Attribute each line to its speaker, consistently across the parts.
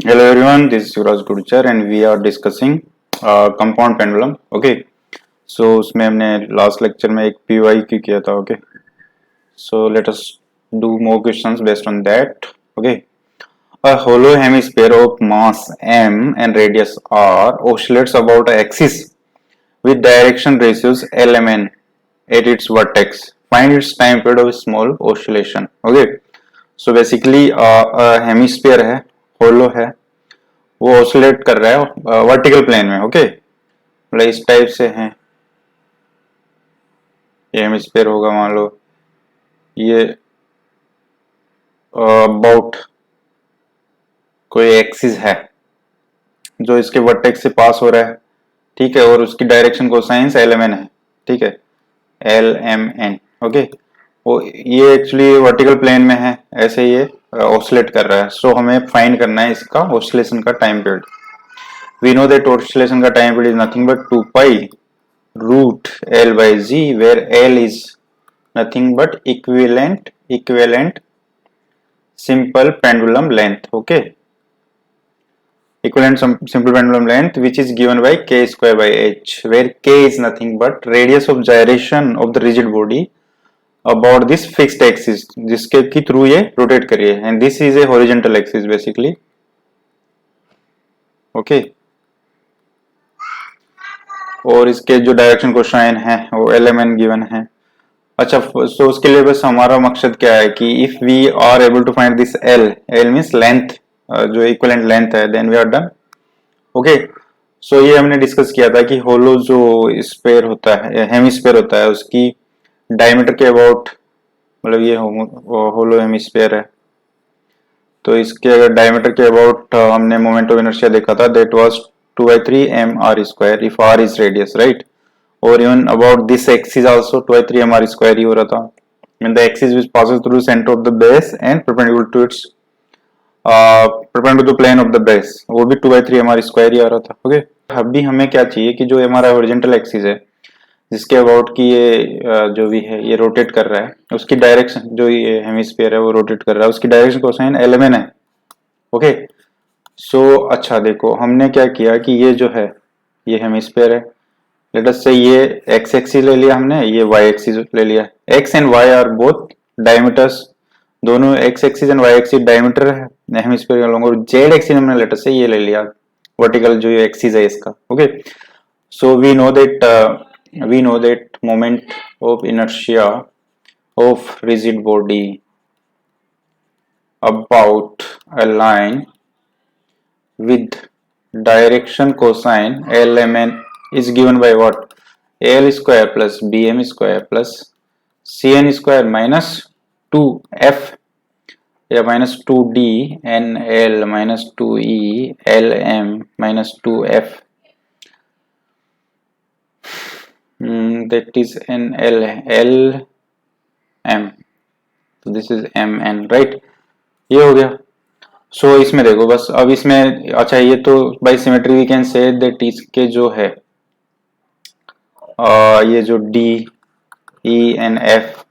Speaker 1: Hello everyone, this is Yuvraj Gurjar and we are discussing compound pendulum. Okay, so उसमें हमने last lecture में एक PYQ किया था. Okay, so let us do more questions based on that. Okay, a hollow hemisphere of mass m and radius r oscillates about an axis with direction ratios lmn at its vertex. Find its time period of small oscillation. Okay, so basically hemisphere है, hollow है, वो oscillate कर रहा है vertical plane में. Okay, मतलब इस type से है, ये हेमिस्फीयर होगा, मान लो ये अबाउट कोई एक्सिस है जो इसके वर्टेक्स से पास हो रहा है, ठीक है, और उसकी direction cosine L M N है, ठीक है, एल एम एन. ओके, वो ये एक्चुअली वर्टिकल प्लेन में है, ऐसे ये ऑसिलेट कर रहा है. सो हमें फाइंड करना है इसका ऑसिलेशन का time period. We know that oscillation का time period is nothing but 2 pi root L by Z, where L is nothing but equivalent simple pendulum length. Okay, equivalent simple pendulum length which is given by k square by h, where k is nothing but radius of gyration of the rigid body about this fixed axis जिसके की through ये rotate करिए, and this is a horizontal axis basically. Okay, और इसके जो direction cosine है वो L M N given है. अच्छा, सो उसके लिए बस हमारा मकसद क्या है कि if we are able to find this l, l means length, जो इक्विवेलेंट लेंथ है, then we are done. Okay, so ये हमने डिस्कस किया था कि होलो जो स्फीयर होता है, हेमिस्फीयर होता है, उसकी डायमीटर के अबाउट, मतलब ये होलो हेमिस्फीयर है, तो इसके अगर डायमीटर के अबाउट हमने मोमेंट ऑफ इनर्शिया देखा था, that was 2/3 mr square if r is radius, right? और even about this axis also 2/3 mr square ही हो रहा था. And the axis which passes through the center of the base and perpendicular to its perpendicular to the plane of the base, वो भी 2/3 mr square ही आ रहा था. Okay, अभी हमें क्या चाहिए कि जो हमारा हॉरिजॉन्टल एक्सिस है, जिसके अबाउट की ये जो भी है ये रोटेट कर रहा है, उसकी डायरेक्शन, जो ये हेमिस्फीयर है वो रोटेट कर रहा है, उसकी direction cosine L M N है. ओके, सो अच्छा देखो, हमने क्या किया कि ये जो है ये हेमिस्फीयर है, लेट अस से ये एक्स एक्सिस ले लिया हमने, ये वाई एक्सिस ले लिया. X and y are both diameters, दोनों x axis and y axis diameter है हेमिस्फीयर का लॉन्ग, और जेड एक्सिस हमने लेट अस से ये ले लिया, वर्टिकल जो ये एक्सिस है इसका. Okay, so we know that moment of inertia of rigid body about a line with direction cosine lmn is given by what? Al square plus bm square plus cn square minus 2f या minus 2d nl minus 2e lm minus 2f, that is nl lm, so this is mn, right? ये हो गया. सो इसमें देखो बस, अब इसमें अच्छा, ये तो by symmetry we can say that इसके जो है ये जो डी ई एंड एफ,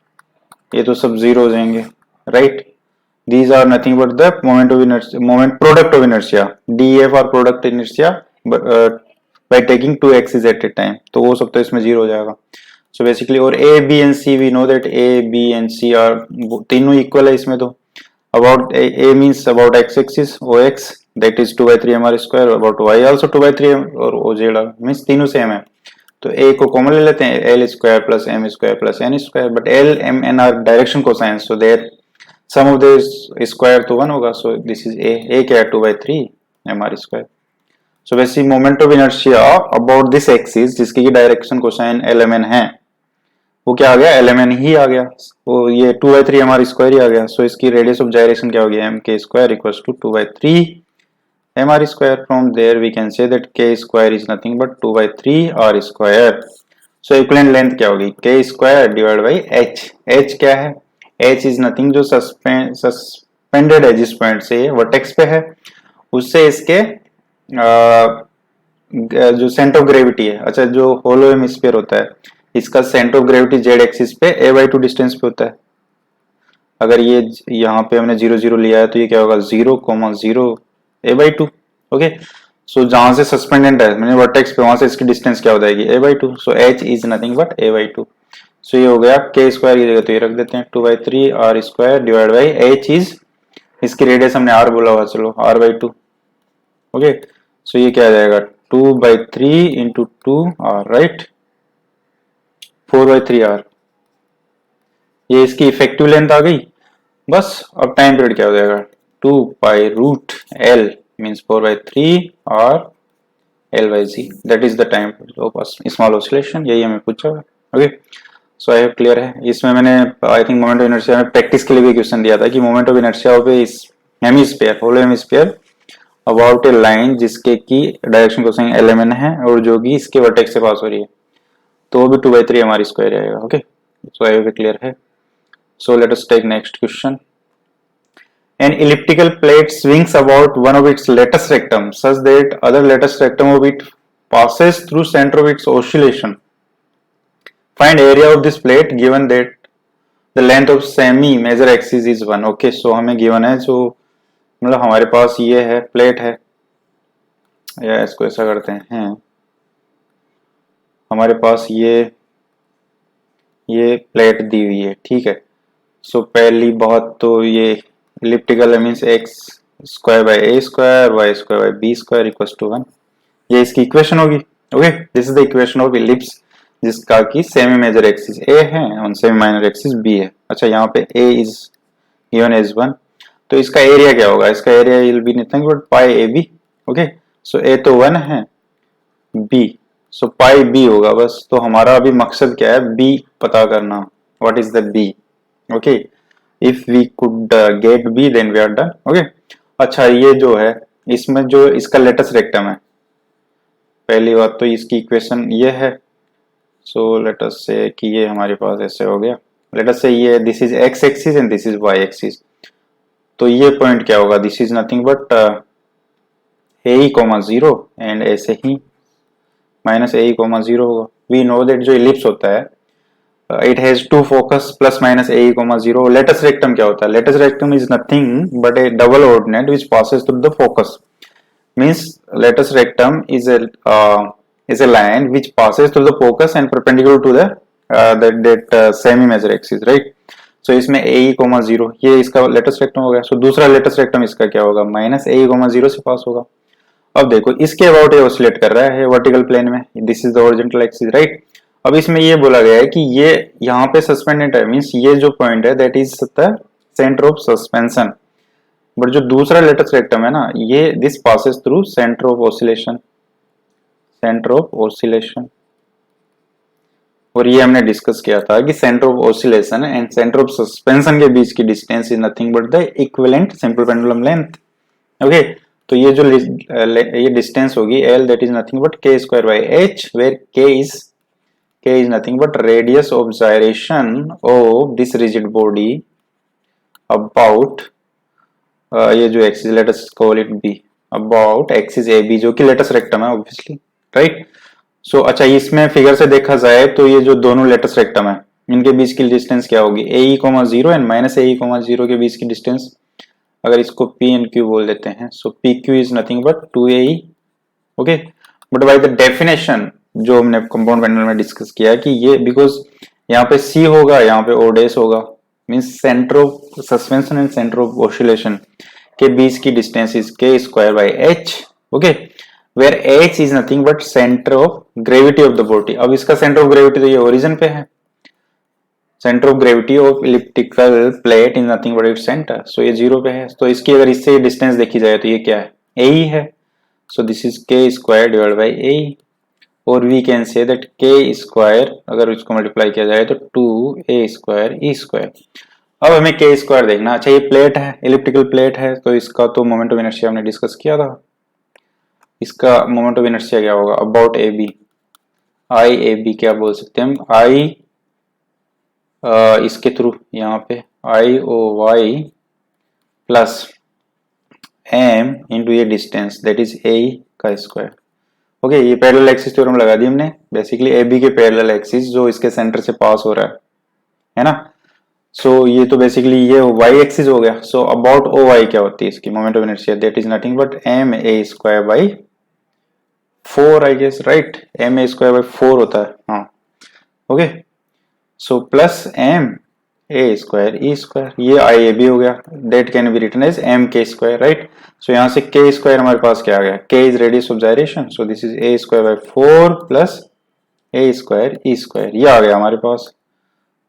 Speaker 1: ये तो सब जीरो हो जाएंगे, right? These are nothing but the moment of inertia, moment product of inertia. D F are product inertia by taking two axis at a time, तो वो सब तो इसमें जीरो हो जाएगा. सो बेसिकली, और A B and C, we know that A B and C are तीनों equal है इसमें. तो about a means about x axis ox, that is 2/3 mr square, about y also 2/3 और oz means तीनों same है, तो a को common ले लेते हैं, l square plus m square plus n square, but l m n are direction cosines, so their sum of the square तो 1 होगा. so this is a क्या है 2/3 mr square. so basically moment of inertia about this axis जिसकी की direction cosine l m n है, वो क्या आ गया, एल एम एन ही आ गया, वो ये 2/3 mr स्क्वायर ही आ गया. सो इसकी रेडियस ऑफ जायरेशन क्या हो गया, m k square equals to 2/3 mr square. From there we can say that k square is nothing but 2/3 r square. So equivalent length क्या होगी, k square divide by h. H क्या है, h is nothing जो suspended है, जिस point से ये vertex पे है उससे इसके जो सेंटर ऑफ ग्रेविटी है, अच्छा जो होलो हेमिस्फीयर होता है इसका centre of gravity Z axis पे a/2 डिस्टेंस पे होता है. अगर ये यहाँ पे हमने 0 0 लिया है तो ये क्या होगा 0, 0 a by 2। ओके, सो जहां से सस्पेंडेड है मैंने वर्टेक्स पे, वहां से इसकी डिस्टेंस क्या हो जाएगी a by 2। So h is nothing but a by 2। सो ये हो गया k स्क्वायर की जगह तो ये रख देते हैं 2/3 r square divide by h is, इसकी रेडियस हमने r बोला हुआ, चलो r by 2। ओके, सो ये क्या आ जाएगा 2/3 इंटू 2r, राइट, 4/3r। ये इसकी इफेक्टिव लेंथ आ गई। बस अब टाइम पीरियड क्या हो जाएगा 2 पाई रूट l मीन्स 4/3 और l/z, that is the time of small oscillation. यही हमें पूछा है। Okay, so I hope clear है। इसमें मैंने I think moment of inertia में प्रैक्टिस के लिए भी क्वेश्चन दिया था कि मोमेंट ऑफ इनर्शिया ऑफ इस hemisphere, whole hemisphere about a line जिसके की डायरेक्शन कोसाइन lmn है और जो कि इसके वर्टेक्स से पास हो रही है, तो वो भी 2/3 हमारी स्क्वायर आएगा। Okay, so I hope clear है। So let us take next question. An elliptical plate swings about one of its lattice rectum such that other lattice rectum of it passes through center of its oscillation. Find area of this plate given that the length of semi major axis is 1. Okay, so हमें given है जो मतलब हमारे पास ये है plate है, या इसको ऐसा करते हैं, हमारे पास ये प्लेट दी हुई है, ठीक है। सो पहली बात तो ये elliptical means x square by A square y square by b square equals to 1, ये इसकी इक्वेशन होगी। Okay, this is the equation of ellipse जिसका कि सेमी मेजर एक्सिस ए है और सेमी माइनर एक्सिस बी है। अच्छा, यहाँ पे ए इज गिवन एज 1, तो इसका एरिया क्या होगा, इसका area will be nothing but pi a b. Okay, so a तो 1 है, बी सो पाई बी होगा बस। तो हमारा अभी मकसद क्या है, बी पता करना, what is the b. Okay, if we could get b then we are done. Okay, अच्छा ये जो है इसमें जो इसका लेटेस्ट रेक्टम है, पहली बात तो इसकी इक्वेशन ये है। सो लेट अस से कि ये हमारे पास ऐसे हो गया, लेट अस से ये this is x axis and this is y axis, तो ये पॉइंट क्या होगा, this is nothing but a comma 0 and ऐसे ही माइनस ए कॉमा 0 होगा। वी नो दैट जो इलिप्स होता है it has two focus plus minus a comma 0। lattice rectum क्या होता है, lattice rectum is nothing but a double ordinate which passes through the focus, means lattice rectum is a line which passes through the focus and perpendicular to the semi major axis, right। so इसमें a comma 0 ये इसका lattice rectum हो गया। so दूसरा lattice rectum इसका क्या होगा, minus a comma 0 से पास होगा। अब देखो इसके अबाउट ये ऑसिलेट कर रहा है वर्टिकल प्लेन में, this is the horizontal axis, right. अब इसमें ये बोला गया है कि ये यहाँ पे सस्पेंडेड है, मींस ये जो पॉइंट है that is the centre of suspension, but जो दूसरा लेटेस्ट रेक्टम है ना, ये this passes through centre of oscillation, centre of oscillation. और ये हमने डिस्कस किया था कि centre of oscillation and centre of suspension के बीच की distance is nothing but the equivalent simple pendulum length. Okay, तो ये जो ये डिस्टेंस होगी L that is nothing but k square by h, where k is nothing but radius of gyration of this rigid body about ये जो axis let us call it B, about axis AB जो कि latest rectum है obviously, right. सो अच्छा इसमें figure से देखा जाए तो ये जो दोनों लेटेस्ट रेक्टम है इनके बीच की डिस्टेंस क्या होगी, AE comma 0 and minus AE comma 0 के बीच की डिस्टेंस, अगर इसको P एंड Q बोल देते हैं, सो PQ is nothing but 2AE। Okay, but by the definition जो हमने कंपाउंड पेंडुलम में डिस्कस किया कि ये बिकॉज यहाँ पे C होगा, यहाँ पे O डैश होगा, means centre of suspension and centre of oscillation के बीच की distance is k square by h। Okay, where h is nothing but centre of gravity of the body. अब इसका सेंटर ऑफ ग्रेविटी तो ये origin पे है, centre of gravity of elliptical plate is nothing but its centre, so ये 0 पे है। तो इसकी अगर इससे डिस्टेंस देखी जाए तो ये क्या है, AE है। So this is k square divide by AE, और we can say that k square अगर इसको मल्टीप्लाई किया जाए तो 2a स्क्वायर e स्क्वायर। अब हमें k स्क्वायर देखना। अच्छा ये प्लेट है, इलिप्टिकल प्लेट है, तो इसका तो मोमेंट ऑफ इनर्शिया हमने डिस्कस किया था। इसका मोमेंट ऑफ इनर्शिया क्या होगा, about a b, I a b क्या बोल सकते हैं हम, आई इसके थ्रू यहाँ पे I o y plus m into ये डिस्टेंस दैट इज ए का स्क्वायर। ओके, ये पैरेलल एक्सिस थ्योरम लगा दी हमने, बेसिकली ए बी के पैरेलल एक्सिस जो इसके सेंटर से पास हो रहा है ना। सो ये तो बेसिकली ये वाई एक्सिस हो गया। सो अबाउट ओ वाई क्या होती है इसकी moment of inertia, that is nothing but m a square by 4 I guess, right. M a square by 4 होता है, हाँ okay. So plus m a square e square, ये आई ए बी हो गया, that can be written as m k square, right. So यहाँ से k square हमारे पास क्या आ गया, के is radius of gyration, so this is a square by 4 plus a square e square, ये आ गया हमारे पास।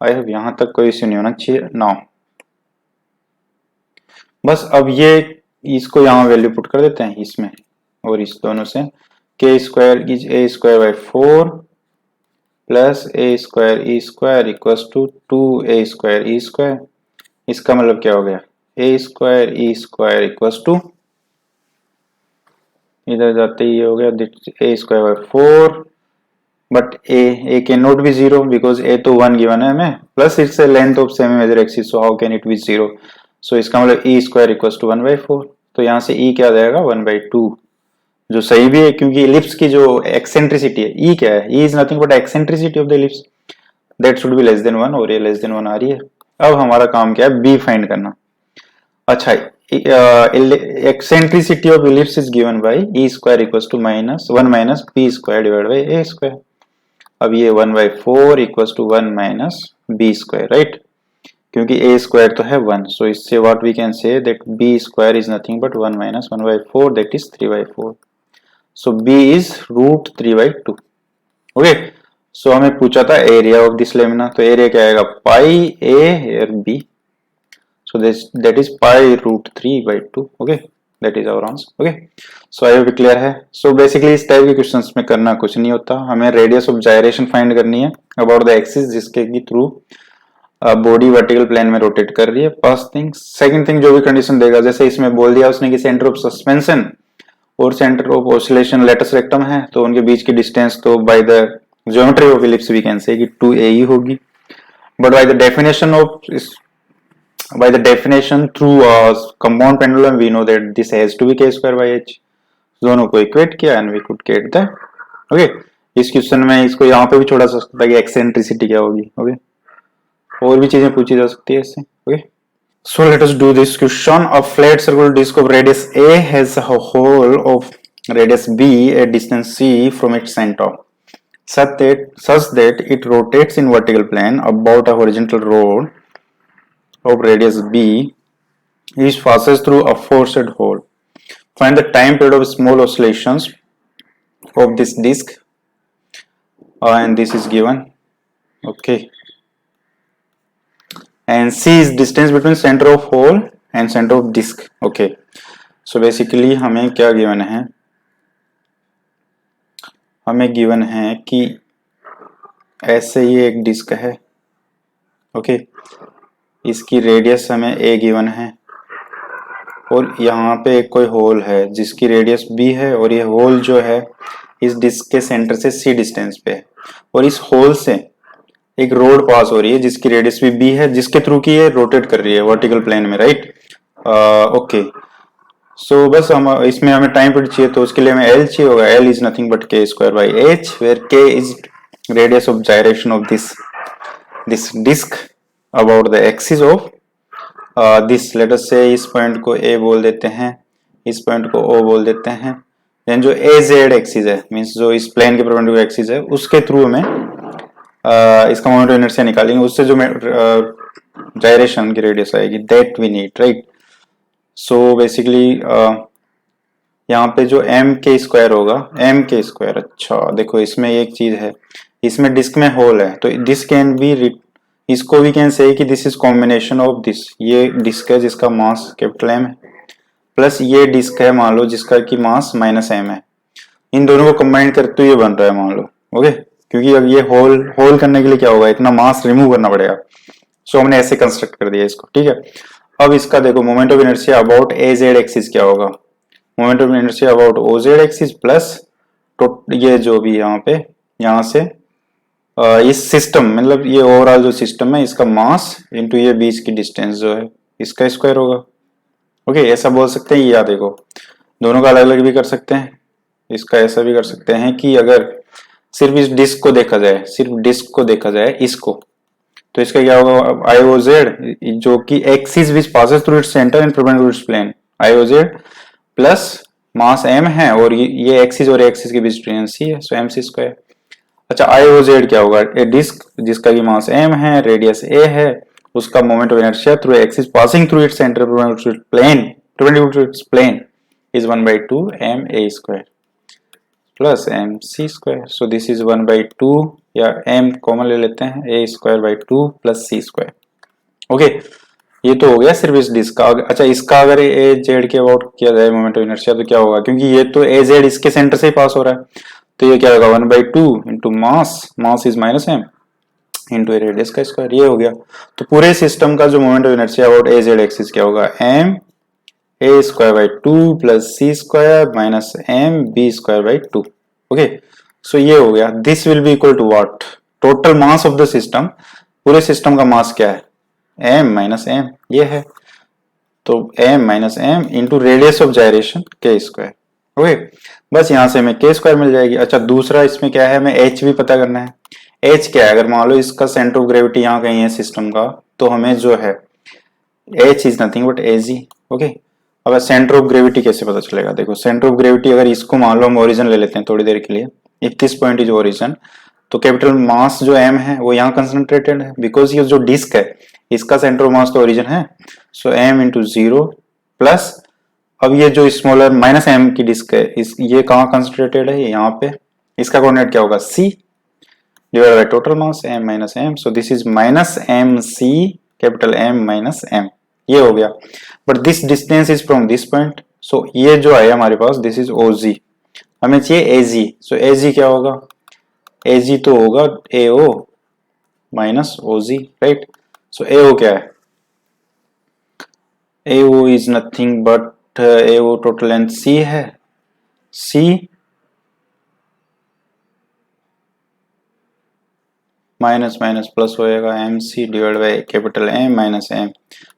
Speaker 1: आई होप यहां तक कोई इश्यू नहीं होना चाहिए नाउ। बस अब ये इसको यहाँ वैल्यू पुट कर देते हैं इसमें और इस दोनों से, k square is a square by 4 plus a square e square equals to 2 A square e square. इसका मतलब क्या हो गया, ए square e square equals to, इधर जाते ही ये हो गया ए square by 4 but a can not be zero because a तो 1 गिवन है हमें, plus it's a length of semi major axis, so how can it be zero. सो इसका मतलब ई स्क्वायर इक्वल्स टू 1/4, तो यहाँ से ई क्या आ जाएगा 1/2, जो सही भी है क्योंकि इलिप्स की जो एक्सेंट्रिसिटी है, ई क्या है, E is nothing but eccentricity of the ellipse, that should be less than 1 और ये लेस देन 1 आ रही है। अब हमारा काम क्या है, बी फाइंड करना। अच्छा, eccentricity of ellipse is given by e square equals to -1 minus b square divide by a square. अब ये 1/4 equals to 1 minus b square, right, क्योंकि ए स्क्वायर तो है 1, सो इससे what we can say that b square is nothing but 1 minus 1/4 that is 3/4, so b is √3/2। Okay, so हमें पूछा था area of this lamina, तो area क्या आएगा, पाई ए और b, so that is pi √3/2। Okay, that is our answer. Okay, so I hope clear है। So basically इस type के क्वेश्चंस में करना कुछ नहीं होता, हमें रेडियस ऑफ जायरेशन फाइंड करनी है अबाउट द एक्सिस जिसके की थ्रू बॉडी वर्टिकल प्लेन में रोटेट कर रही है, फर्स्ट थिंग। सेकंड थिंग, जो भी कंडीशन देगा, जैसे इसमें बोल दिया उसने कि सेंटर ऑफ सस्पेंशन और centre of oscillation latus rectum है, तो उनके बीच की डिस्टेंस तो by the geometry of ellipse we can say कि 2a ही होगी, but by the definition of by the definition through a compound pendulum we know that this has to be k square by h, दोनों को equate किया and we could get the. Okay, इस question में इसको यहाँ पे भी छोड़ा जा सकता है कि एक्सेंट्रिसिटी क्या होगी। ओके, और भी चीजें पूछी जा सकती है इससे। Okay, so let us do this question. A flat circular disc of radius a has a hole of radius b at distance c from its center such that it rotates in vertical plane about a horizontal rod of radius b which passes through a forced hole. Find the time period of small oscillations of this disk and this is given. Okay, and c is distance between center of hole and center of disk. Okay, so basically हमें क्या given है, हमें given है कि ऐसे ही एक disc है। Okay, इसकी रेडियस हमें a गिवन है और यहाँ पे एक कोई होल है जिसकी रेडियस b है, और ये होल जो है इस डिस्क के सेंटर से c डिस्टेंस पे है, और इस होल से एक रोड पास हो रही है जिसकी रेडियस भी b है, जिसके थ्रू की ये रोटेट कर रही है वर्टिकल प्लेन में, राइट। ओके, सो बस हम इसमें हमें टाइम पीरियड चाहिए, तो उसके लिए हमें l चाहिए होगा। l is nothing but k square by h, where k is radius of gyration of this disc about the axis of this. Let us say इस पॉइंट को a बोल देते हैं, इस पॉइंट को o बोल देते हैं, देन जो AZ एक्सिस है मींस जो इस प्लेन के परपेंडिकुलर एक्सिस है उसके थ्रू हमें इसका मोमेंट ऑफ इनर्शिया निकालेंगे, उससे जो जायरेशन की रेडियस आएगी that we need, right. So basically यहाँ पे जो m के स्क्वायर होगा, m के स्क्वायर, अच्छा देखो इसमें एक चीज है, इसमें डिस्क में होल है, तो दिस कैन बी, इसको भी कैन से कि this is combination of this, ये डिस्क है जिसका मास कैपिटल M है, प्लस ये डिस्क है मान लो जिसका की मास -m है, इन दोनों को कंबाइन करते हुए ये बन रहा है मान लो। ओके, क्योंकि अब ये होल करने के लिए क्या होगा, इतना मास रिमूव करना पड़ेगा, सो हमने ऐसे कंस्ट्रक्ट कर दिया इसको, ठीक है। अब इसका देखो moment of inertia about AZ axis क्या होगा, moment of inertia about OZ axis plus ये जो भी यहाँ पे यहाँ से इस सिस्टम मतलब ये ओवरऑल जो सिस्टम है इसका मास इनटू ये बीच की डिस्टेंस जो है इसका स्क्वायर होगा। ओके, ऐसा बोल सकते हैं, या देखो दोनों का अलग अलग भी कर सकते हैं, इसका ऐसा भी कर सकते हैं कि अगर सिर्फ इस डिस्क को देखा जाए, सिर्फ डिस्क को देखा जाए इसको, तो इसका क्या होगा, आई ओ जेड जो कि axis which passes through its centre and perpendicular to its plane, I o z plus mass m है और ये एक्सिस और एक्सिस के बीच डिस्टेंस c है, सो एम सी स्क्वायर। अच्छा आई ओ जेड क्या होगा, ए डिस्क जिसका की मास m है, रेडियस a है, उसका moment of inertia through axis passing through its centre perpendicular to its plane is 1/2 m a square plus m c square. So this is 1/2 या m common ले लेते हैं, a square by 2 plus c square. Okay, ये तो हो गया सिर्फ इस डिस्क का। अच्छा इसका अगर ए जेड के अबाउट किया जाए मोमेंट ऑफ इनर्शिया तो क्या होगा, क्योंकि ये तो ए जेड इसके सेंटर से ही पास हो रहा है, तो ये क्या होगा 1/2 into mass is minus m into radius का स्क्वायर, ये हो गया। तो पूरे सिस्टम का जो moment of inertia about a z axis क्या होगा, m a square by 2 plus c square minus m b square by 2। Okay, so ये हो गया। This will be equal to what, total mass of the system, पूरे system का mass क्या है, m minus M, ये है। तो m minus m into radius of gyration के स्क्वायर। ओके, बस यहां से हमें के स्क्वायर मिल जाएगी। अच्छा दूसरा इसमें क्या है, हमें h भी पता करना है। h क्या है, अगर मान लो इसका सेंटर ऑफ ग्रेविटी यहाँ कहीं है सिस्टम का, तो हमें जो है h is nothing but az। Okay, अब सेंटर ऑफ ग्रेविटी कैसे पता चलेगा, देखो सेंटर ऑफ ग्रेविटी अगर इसको मान लो हम ओरिजिन ले लेते हैं थोड़ी देर के लिए, if this point is origin, तो कैपिटल मास जो m है वो यहाँ कंसंट्रेटेड है, बिकॉज ये जो डिस्क है इसका सेंटर ऑफ मास तो ओरिजिन है। सो m इंटू 0 प्लस, अब ये जो स्मॉलर माइनस m की डिस्क है ये कहाँ कंसंट्रेटेड है, यहाँ पे। इसका कोऑर्डिनेट क्या होगा, c divide by total mass m minus m, so this is minus m c capital M minus m, ये हो गया। But this distance is from this point, so ये जो है हमारे पास दिस इज OG, हमें चाहिए AG। सो AG क्या होगा, AG तो होगा AO माइनस OG, राइट। सो AO क्या है, AO is nothing but AO total length C है, C माइनस माइनस प्लस होएगा MC divide by capital M minus M,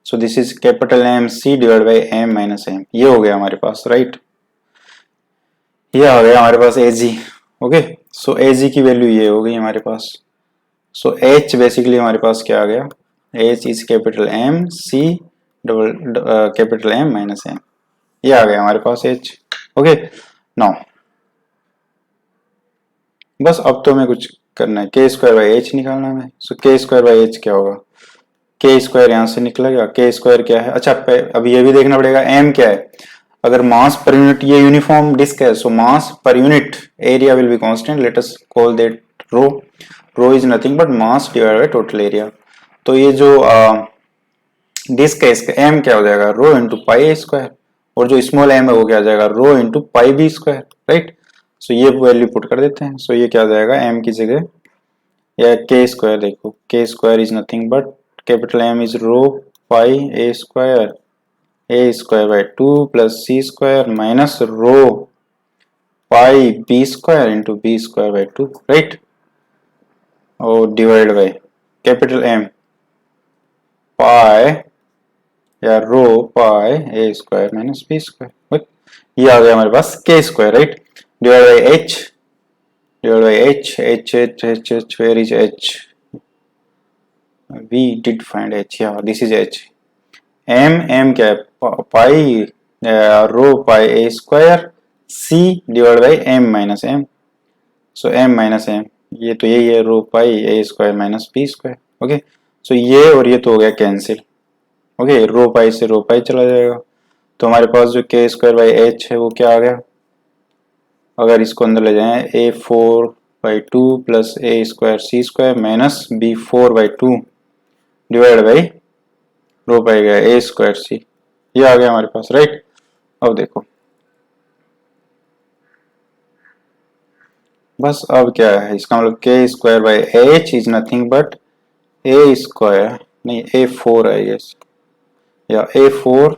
Speaker 1: so this is capital MC divide by M minus M, ये हो गया हमारे पास, right. ये आ गया हमारे पास AG। ओके, सो AG की वैल्यू ये हो गई हमारे पास। सो H बेसिकली हमारे पास क्या आ गया, H is capital M C double capital M minus M, ये आ गया हमारे पास H। ओके, नाउ बस अब तो हमें कुछ करना है, के स्क्वायर बाई एच निकालना है। सो के स्क्वायर बाई एच क्या होगा, के स्क्वायर यहाँ से निकलेगा, के स्क्वायर क्या है। अच्छा अब ये भी देखना पड़ेगा एम क्या है, अगर मास पर यूनिट, ये यूनिफॉर्म डिस्क है, so mass per unit area will be constant, let us call that rho. Rho is nothing but mass divided by total area. तो ये जो डिस्क है इसका एम क्या हो जाएगा, rho into pi a square, और जो स्मॉल एम है वो क्या आ जाएगा, rho into pi b square, right. So ये वैल्यू पुट कर देते हैं। सो ये क्या आ जाएगा, एम की जगह या के स्क्वायर, देखो k square is nothing but capital m is rho pi a square by 2 plus c square minus rho pi b square into b square by 2, right, और divide by capital m pi या rho pi a square minus b square, ये आ गया हमारे पास k square, right, divide by h, divided by h, where is h, we did find h, yeah this is h, m क्या है, pi rho pi a square c divide by m minus m, so m minus m, ये तो यही है rho pi a square minus b square. Okay, so ये और ये तो हो गया कैंसिल। ओके, रो पाई से रो पाई चला जाएगा, तो हमारे पास जो के स्क्वायर बाई h है वो क्या आ गया, अगर इसको अंदर ले जाएं a4/2 plus a square c square minus b4/2 divide by rho pi गया a स्क्वायर c, ये आ गया हमारे पास, राइट। अब देखो बस अब क्या है, इसका मतलब के square by H is nothing but a square, नहीं a4 है ये, या a4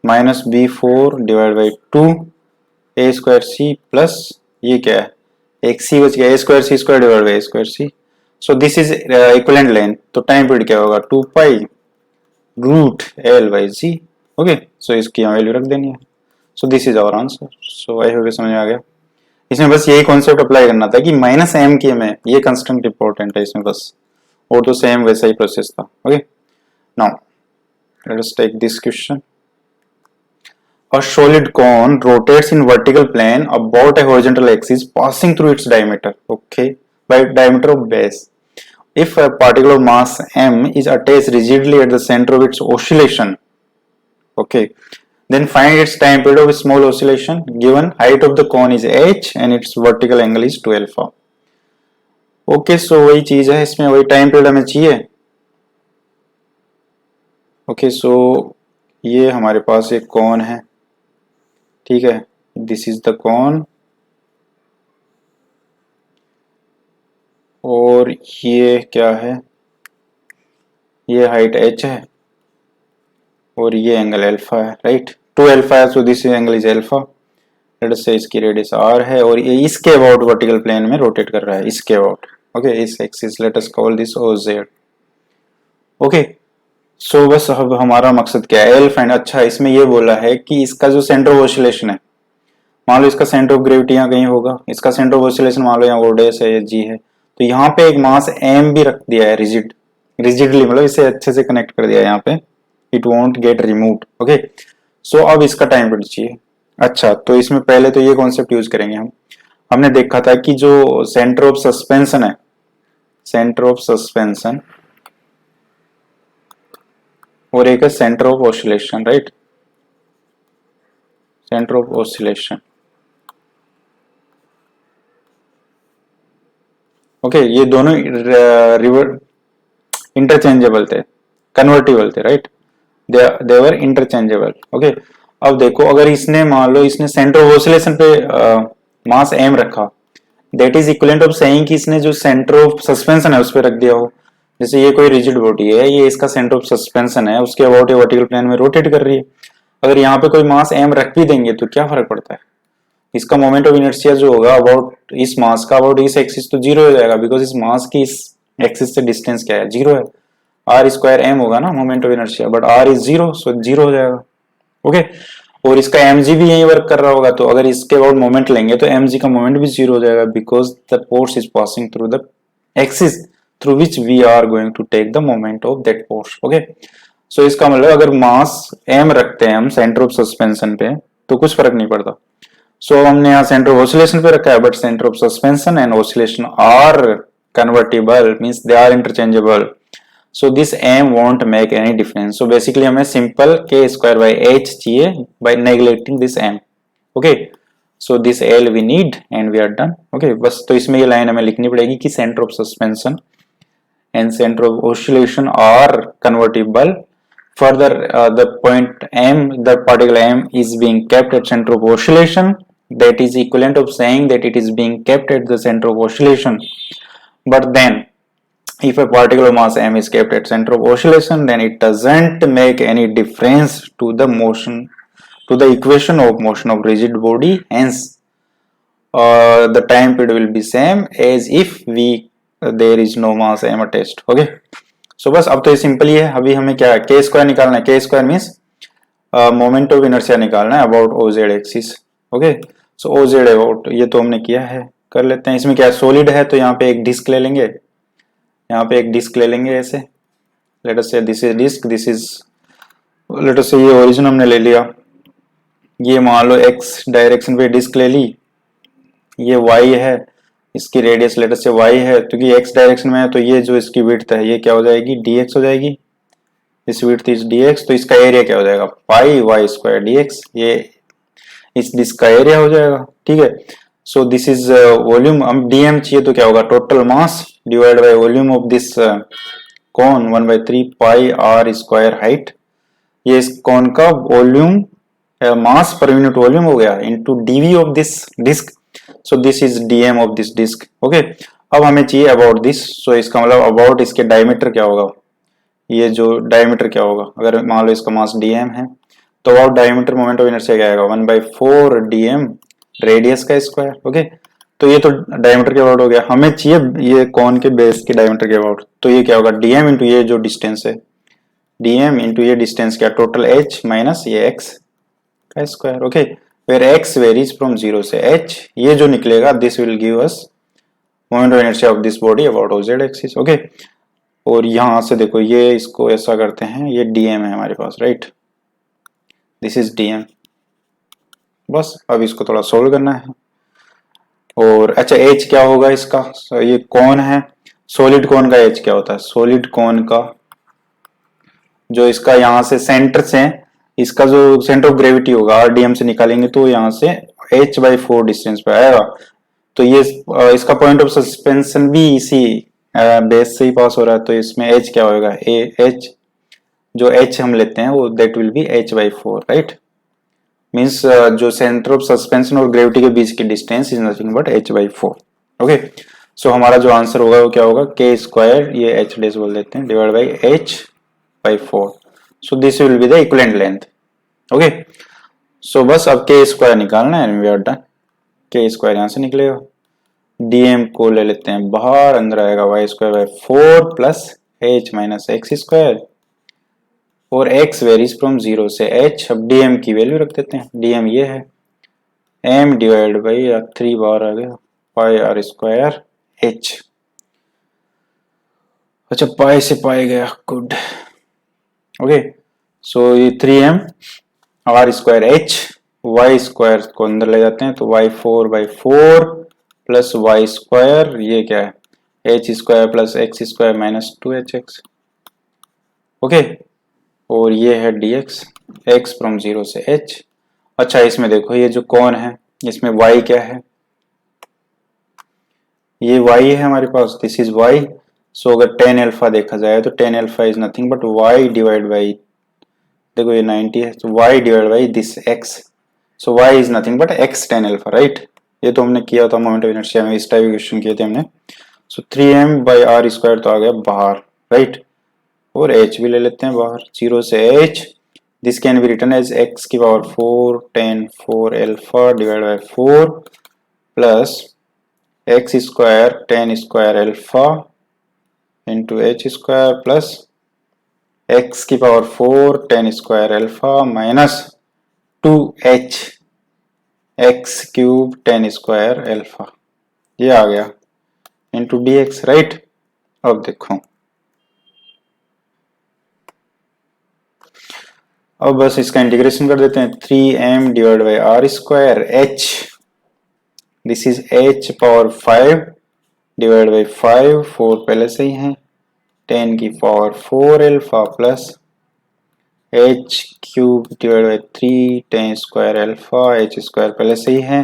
Speaker 1: minus b4 divide by 2 A square C plus ये क्या है, एक सी बच गया, ए square C square divide by A square C. So this is equivalent length, तो टाइम पीरियड क्या होगा 2 pi root L by ji. Okay, so इसकी यहाँ वैल्यू रख देनी है। So this is our answer. So I hope समझ में आ गया। इसमें बस यही कॉन्सेप्ट अप्लाई करना था कि माइनस एम की में ये कंस्टेंट इंपॉर्टेंट है इसमें बस, और तो सेम वैसा ही प्रोसेस था। Okay, now let us take this question. A solid cone rotates in vertical plane about a horizontal axis passing through its diameter, okay, by diameter of base. If a particle of mass m is attached rigidly at the center of its oscillation, okay, then find its time period of a small oscillation given height of the cone is h and its vertical angle is 2 alpha. Okay, so वही चीज है, इसमें वही time period हमें चाहिए। Okay, so ये हमारे पास एक कॉन है, ठीक है, दिस इज द कॉन, और ये क्या है, ये हाइट h है और ये एंगल अल्फा है, राइट, 2 अल्फा है, so this angle is alpha. Let us say इसकी रेडियस r है और ये इसके अबाउट वर्टिकल प्लेन में रोटेट कर रहा है, इसके अबाउट, ओके, इस axis, let us call this OZ। Okay, so बस अब हमारा मकसद क्या है, एल फाइंड। अच्छा, इसमें ये बोला है कि इसका जो सेंटर ऑफ ऑसिलेशन है, मान लो इसका सेंटर ऑफ ग्रेविटी यहाँ कहीं होगा, इसका सेंटर ऑफ ऑसिलेशन मान लो यहाँ ओडेस है, जी है, तो यहाँ पे एक मास एम भी रख दिया है, रिजिडली, मतलब इसे अच्छे से कनेक्ट कर दिया है यहाँ पे, it won't get removed. Okay, so अब इसका टाइम पीरियड चाहिए। अच्छा, तो इसमें पहले तो ये कॉन्सेप्ट यूज करेंगे हम। हमने देखा था कि जो सेंटर ऑफ सस्पेंशन है, सेंटर ऑफ सस्पेंशन और एक है centre of oscillation, right, centre of oscillation. Okay, ये दोनों रिवर इंटरचेंजेबल थे, कन्वर्टिबल थे, राइट, दे वर इंटरचेंजेबल। ओके, अब देखो, अगर इसने मान लो इसने सेंटर ऑफ ऑसिलेशन पे मास एम रखा, that is equivalent of saying कि इसने जो सेंटर ऑफ सस्पेंशन है उस पर रख दिया हो। जैसे ये कोई रिजिड बॉडी है, ये इसका सेंटर ऑफ सस्पेंशन है, उसके अबाउट ये वर्टिकल प्लेन में रोटेट कर रही है। अगर यहाँ पे कोई मास एम रख भी देंगे तो क्या फर्क पड़ता है, इसका मोमेंट ऑफ इनर्शिया जो होगा अबाउट इस मास का अबाउट इस एक्सिस तो जीरो हो जाएगा, बिकॉज इस मास की इस एक्सिस से डिस्टेंस क्या है, जीरो है, आर स्क्वायर एम होगा ना moment of inertia, but r is zero, so zero हो जाएगा। ओके, और इसका mg भी यही वर्क कर रहा होगा, तो अगर इसके अबाउट मोमेंट लेंगे तो mg का मोमेंट भी जीरो हो जाएगा, because the force is passing through the axis through which we are going to take the moment of that force. Okay, so इसका मतलब अगर मास m रखते हैं हम सेंटर ऑफ सस्पेंशन पे तो कुछ फर्क नहीं पड़ता। सो हमने यहाँ सेंटर ऑफ ऑसिलेशन पे रखा है, but centre of suspension and oscillation are convertible, means they are interchangeable, so this m won't make any difference, so basically हमें simple k square by h चाहिए by neglecting this m। okay, so this l we need and we are done। okay, बस तो इसमें ये line हमें लिखनी पड़ेगी कि center of suspension and center of oscillation are convertible, further the point m, the particle m is being kept at center of oscillation, that is equivalent of saying that it is being kept at the center of oscillation, but then if a particle of mass m is kept at center of oscillation, then it doesn't make any difference to the motion, to the equation of motion of rigid body, hence the time period will be same as if there is no mass m attached। okay, so बस अब तो ये simple ही है। अभी हमें क्या है, k square निकालना है, k square means moment of inertia निकालना है about OZ axis. Okay, so OZ about ये तो हमने किया है, कर लेते हैं। इसमें क्या सॉलिड है तो यहाँ पे एक डिस्क ले लेंगे, यहाँ पे एक डिस्क ले लेंगे ऐसे, let us say this is disc, this is, let us say ये ओरिजिन हमने ले लिया, ये मान लो एक्स डायरेक्शन पे डिस्क ले ली, ये वाई है, इसकी रेडियस लेट अस से वाई है, क्योंकि एक्स डायरेक्शन में है तो ये जो इसकी विड्थ है ये क्या हो जाएगी, dx हो जाएगी, इस विड्थ इज dx, तो इसका एरिया क्या हो जाएगा, पाई वाई स्क्वायर dx, ये इस डिस्क का एरिया हो जाएगा। ठीक है, सो दिस इज वॉल्यूम, हम dm चाहिए तो क्या होगा, total mass divide by volume of this cone 1/3 pi r square height, ये इस कॉन का volume mass per unit volume हो गया into dv of this disc, so this is dm of this disc. Okay, अब हमें चाहिए about this, सो इसका मतलब अबाउट इसके डायमीटर क्या होगा, ये जो डायमीटर क्या होगा, अगर मान लो इसका मास dm है तो about diameter moment of inertia क्या आएगा, 1/4 dm रेडियस का स्क्वायर। ओके, तो ये तो डायमीटर के अबाउट हो गया, हमें चाहिए ये कॉन के बेस के डायमीटर के अबाउट, तो ये क्या होगा dm इंटू ये जो डिस्टेंस है, dm इंटू ये डिस्टेंस क्या, टोटल h माइनस ये x का square. Okay, where x varies from 0 से h, ये जो निकलेगा this will give us moment of inertia of this body about OZ axis. Okay, और यहां से देखो ये इसको ऐसा करते हैं, ये डीएम है हमारे पास, राइट, दिस इज डीएम। बस अब इसको थोड़ा सोल्व करना है। और अच्छा एच क्या होगा इसका, ये कौन है, सॉलिड कौन का एच क्या होता है, सॉलिड कौन का जो इसका यहाँ से सेंटर से, इसका जो सेंटर ऑफ ग्रेविटी होगा आरडीएम से निकालेंगे तो यहाँ से h/4 डिस्टेंस पे आएगा। तो ये इसका पॉइंट ऑफ सस्पेंशन भी इसी बेस से ही पास हो रहा है, तो इसमें h क्या होगा, h जो h हम लेते हैं वो that will be h/4, right. Means जो सेंटर ऑफ सस्पेंशन और ग्रेविटी के बीच की distance is nothing but h/4। Okay, so हमारा जो आंसर होगा वो क्या होगा, k स्क्वायर, ये h डेज बोल देते हैं, divide by h/4। So this will be the equivalent length. Okay, so बस अब k स्क्वायर निकालना है, we are done. k square यहां से निकलेगा, dm को ले लेते हैं बाहर, अंदर आएगा y²/4 plus h minus x square, और x वेरीज फ्रॉम 0 से h। अब dm की वैल्यू रख देते हैं, dm ये है m डिवाइड बाई 3 बार आ गया पाई r स्क्वायर h। अच्छा पाई से पाई गया, गुड। ओके, सो ये 3m r square h, y square को अंदर ले जाते हैं तो y4/4 प्लस y स्क्वायर, ये क्या है h square plus x square minus 2hx। Okay, और ये है dx, x फ्रॉम 0 से h। अच्छा इसमें देखो ये जो कौन है, इसमें y क्या है, ये y है हमारे पास, दिस इज y। सो अगर tan अल्फा देखा जाए तो tan alpha is nothing but y divide by, देखो ये 90 है तो y divide by this x। So y is nothing but x tan alpha, right. ये तो हमने किया था मोमेंट ऑफ इनर्शिया में, इस टाइप के क्वेश्चन किए थे हमने। सो 3m/r स्क्वायर तो आ गया बाहर, राइट, और h भी ले लेते हैं बाहर, 0 से h। This can be written as x⁴ tan 4 alpha divide by 4 plus x square tan square alpha into h square plus x⁴ tan square alpha minus 2h x³ tan square alpha, ये आ गया into dx, right. अब देखो, अब बस इसका integration कर देते हैं, 3m divide by r square h, this is h⁵ divide by 5, 4 पहले से ही है, 10⁴ alpha plus h³ divide by 3 tan square alpha, h square पहले से ही है,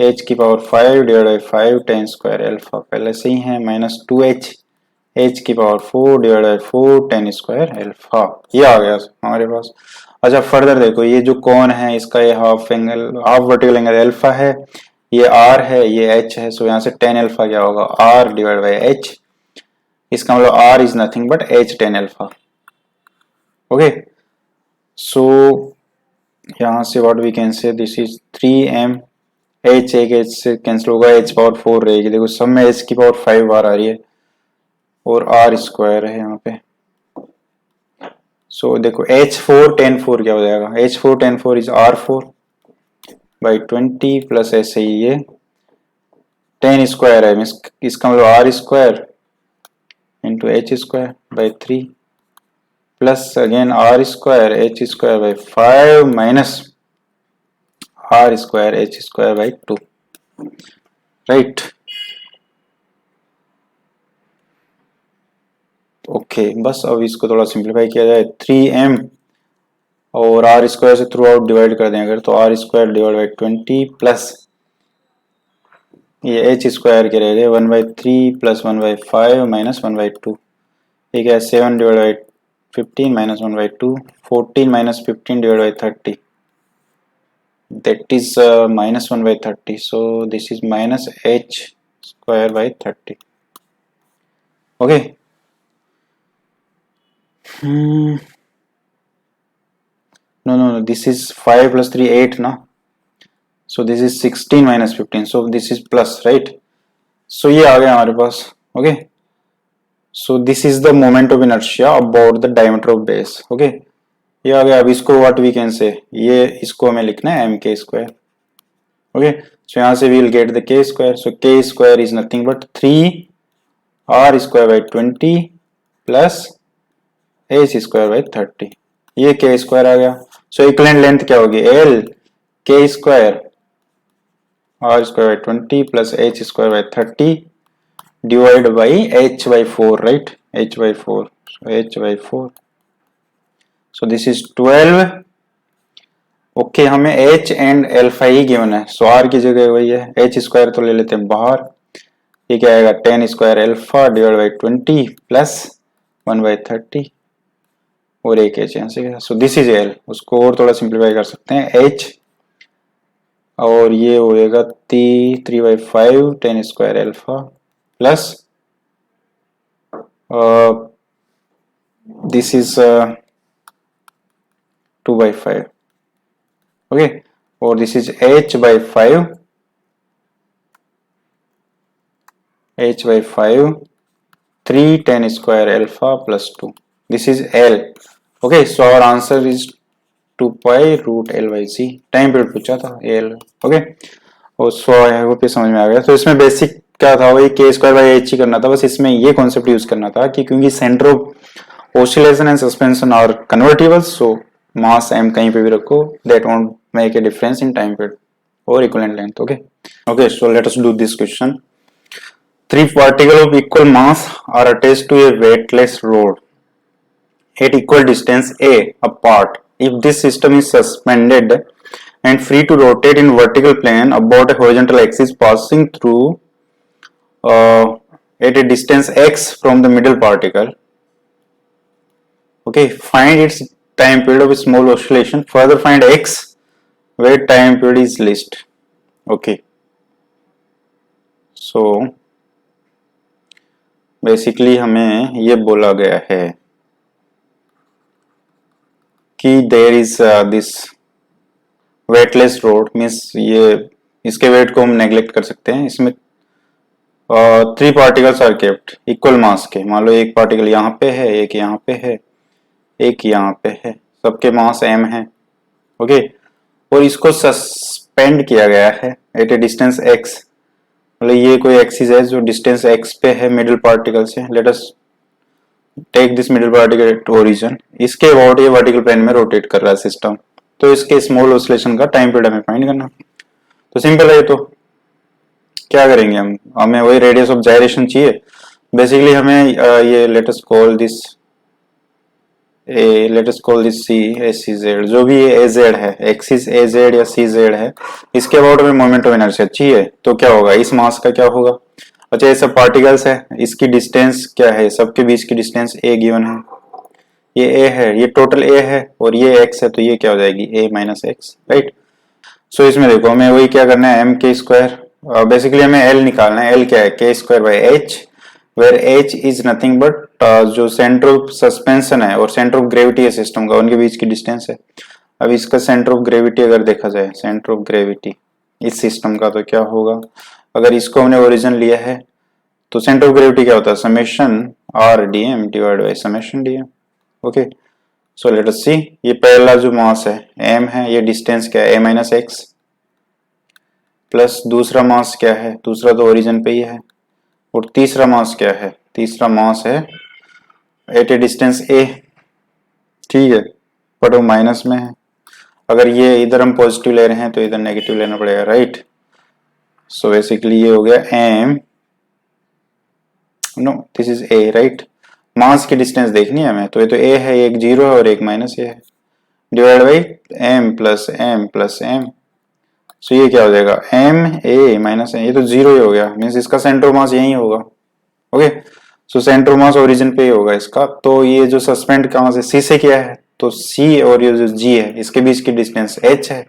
Speaker 1: h⁵ divide by 5 tan square alpha पहले से ही है, minus 2h h⁴ divide by 4 tan square alpha, ये आ गया हमारे पास। अच्छा फर्दर देखो, ये जो कौन है इसका ये half angle, half vertical angle alpha है, ये r है, ये h है, सो यहाँ से tan अल्फा क्या होगा, r डिवाइड बाई h। इसका मतलब r is nothing but h tan alpha. Okay, so यहाँ से what we can say, this is 3m, h एक h से कैंसिल होगा, h⁴ रहेगी, देखो सब में h⁵ बार आ रही है, और r स्क्वायर है यहाँ पे। सो देखो h4 tan 4 क्या हो जाएगा, h4 tan 4 is r4 by 20 plus ऐसे ही ये tan स्क्वायर है, इसका मतलब r square into h square by 3 plus again r square h square by 5 minus r square h square by 2, right. Okay, बस अब इसको थोड़ा सिंप्लीफाई किया जाए, 3m और r स्क्वायर से थ्रू आउट डिवाइड कर दें अगर, तो r square divide by 20 plus ये h स्क्वायर के रह गए 1/3 प्लस 1/5 माइनस 1/2, ठीक है, 7 divide by 15 minus 1/2, 14 minus 15 divide by 30, that is minus 1/30, so this is minus h square by 30. Okay. No, this is 5 plus 3 8 na, so this is 16 minus 15, so this is plus, right. So ये आ गया हमारे पास। okay, so this is the moment of inertia about the diameter of base. okay, ये आ गया। अब इसको what we can say, ये इसको हमें लिखना है mk square। okay, so यहाँ से we will get the k square, so k square is nothing but 3 r square by 20 plus h square by 30, ये के स्क्वायर आ गया। सो इक्विवेलेंट लेंथ क्या होगी, l k square r square by 20 plus h square by 30 divide by h by 4, right, h by 4, so h by 4, so this is 12। Okay हमें h and alpha ही given है, so r की जगह वही है, h square तो ले लेते हैं बाहर, ये क्या आएगा 10 square alpha divide by 20 plus 1 by 30 और एक h यहाँ से, सो दिस इज l। उसको और थोड़ा सिंप्लीफाई कर सकते हैं, h और ये होएगा 3 by 5 10 square alpha plus this is 2 by 5, okay, or this is h by 5, h by 5 3 10 square alpha plus 2, this is L, okay, so our answer is 2 pi root L by C। Time period पूछा था L, okay, और सो I hope ये समझ में आ गया। तो इसमें basic क्या था, वही के स्क्वायर बाई एच ही करना था, बस इसमें ये कॉन्सेप्ट यूज करना था कि क्योंकि centre of oscillation and suspension are convertible, so mass m कहीं पे भी रखो, that won't make a difference in time period और equivalent length, okay. Okay, so let us do this question. 3 particles of equal mass are attached to a weightless rod at equal distance a apart. If this system is suspended and free to rotate in vertical plane about a horizontal axis passing through at a distance x from the middle particle, okay, find its time period of a small oscillation, further find x where time period is least, okay। so basically हमें ये बोला गया है कि there is this weightless rod, means ये इसके wait को हम नेग्लेक्ट कर सकते हैं। इसमें 3 particles are kept equal mass के, मान लो एक पार्टिकल यहाँ पे है, एक यहाँ पे है, एक यहाँ पे है, सबके मास m है, ओके, और इसको सस्पेंड किया गया है एट ए डिस्टेंस x, मतलब ये कोई एक्सिस है जो डिस्टेंस x पे है मिडिल पार्टिकल से। Let us take this middle particle at origin, इसके अबाउट ये वर्टिकल प्लेन में रोटेट कर रहा है सिस्टम, तो इसके स्मॉल ऑसिलेशन का टाइम पीरियड हमें फाइंड करना। तो सिंपल है, तो क्या करेंगे हम, हमें वही रेडियस ऑफ जायरेशन चाहिए। बेसिकली हमें ये let us call this c a c z, जो भी ये ए जेड है, एक्सिस ए जेड या सी जेड है, इसके अबाउट में मोमेंट ऑफ इनर्शिया चाहिए। तो क्या होगा, इस मास का क्या होगा, अच्छा ये सब पार्टिकल्स है, इसकी डिस्टेंस क्या है, सबके बीच की डिस्टेंस a गिवन है, ये a है, ये टोटल a है और ये x है, तो ये क्या हो जाएगी a माइनस एक्स, राइट। सो इसमें देखो हमें वही क्या करना है, m के स्क्वायर, बेसिकली हमें l निकालना है, l क्या है k square by h, where h is nothing but जो सेंटर ऑफ सस्पेंशन है और सेंटर ऑफ ग्रेविटी है सिस्टम का, उनके बीच की डिस्टेंस है। अब इसका सेंटर ऑफ ग्रेविटी अगर देखा जाए, सेंटर ऑफ ग्रेविटी इस सिस्टम का, तो क्या होगा, अगर इसको हमने ओरिजिन लिया है तो सेंटर ऑफ ग्रेविटी क्या होता है, summation r d m divide by summation d m, okay. So let us see, ये पहला जो मास है m है, ये डिस्टेंस क्या है a माइनस एक्स, प्लस दूसरा मास क्या है, दूसरा तो ओरिजिन पे ही है, और तीसरा मास क्या है, तीसरा मास है एट ए डिस्टेंस a, ठीक है, बट वो माइनस में है। अगर ये इधर हम पॉजिटिव ले रहे हैं तो इधर नेगेटिव लेना पड़ेगा, राइट। सो बेसिकली ये हो गया m, no this is a, right. Mass की डिस्टेंस देखनी है हमें, तो ये तो a है, एक 0 है और एक माइनस a है, divide by m plus m। सो ये क्या हो जाएगा m a माइनस a, ये तो 0 ही हो गया, मीन्स इसका सेंटर मास यही होगा, okay. So centre mass origin पे ही होगा इसका। तो ये जो सस्पेंड कहाँ से, c से किया है, तो c और ये जो g है इसके बीच की डिस्टेंस h है,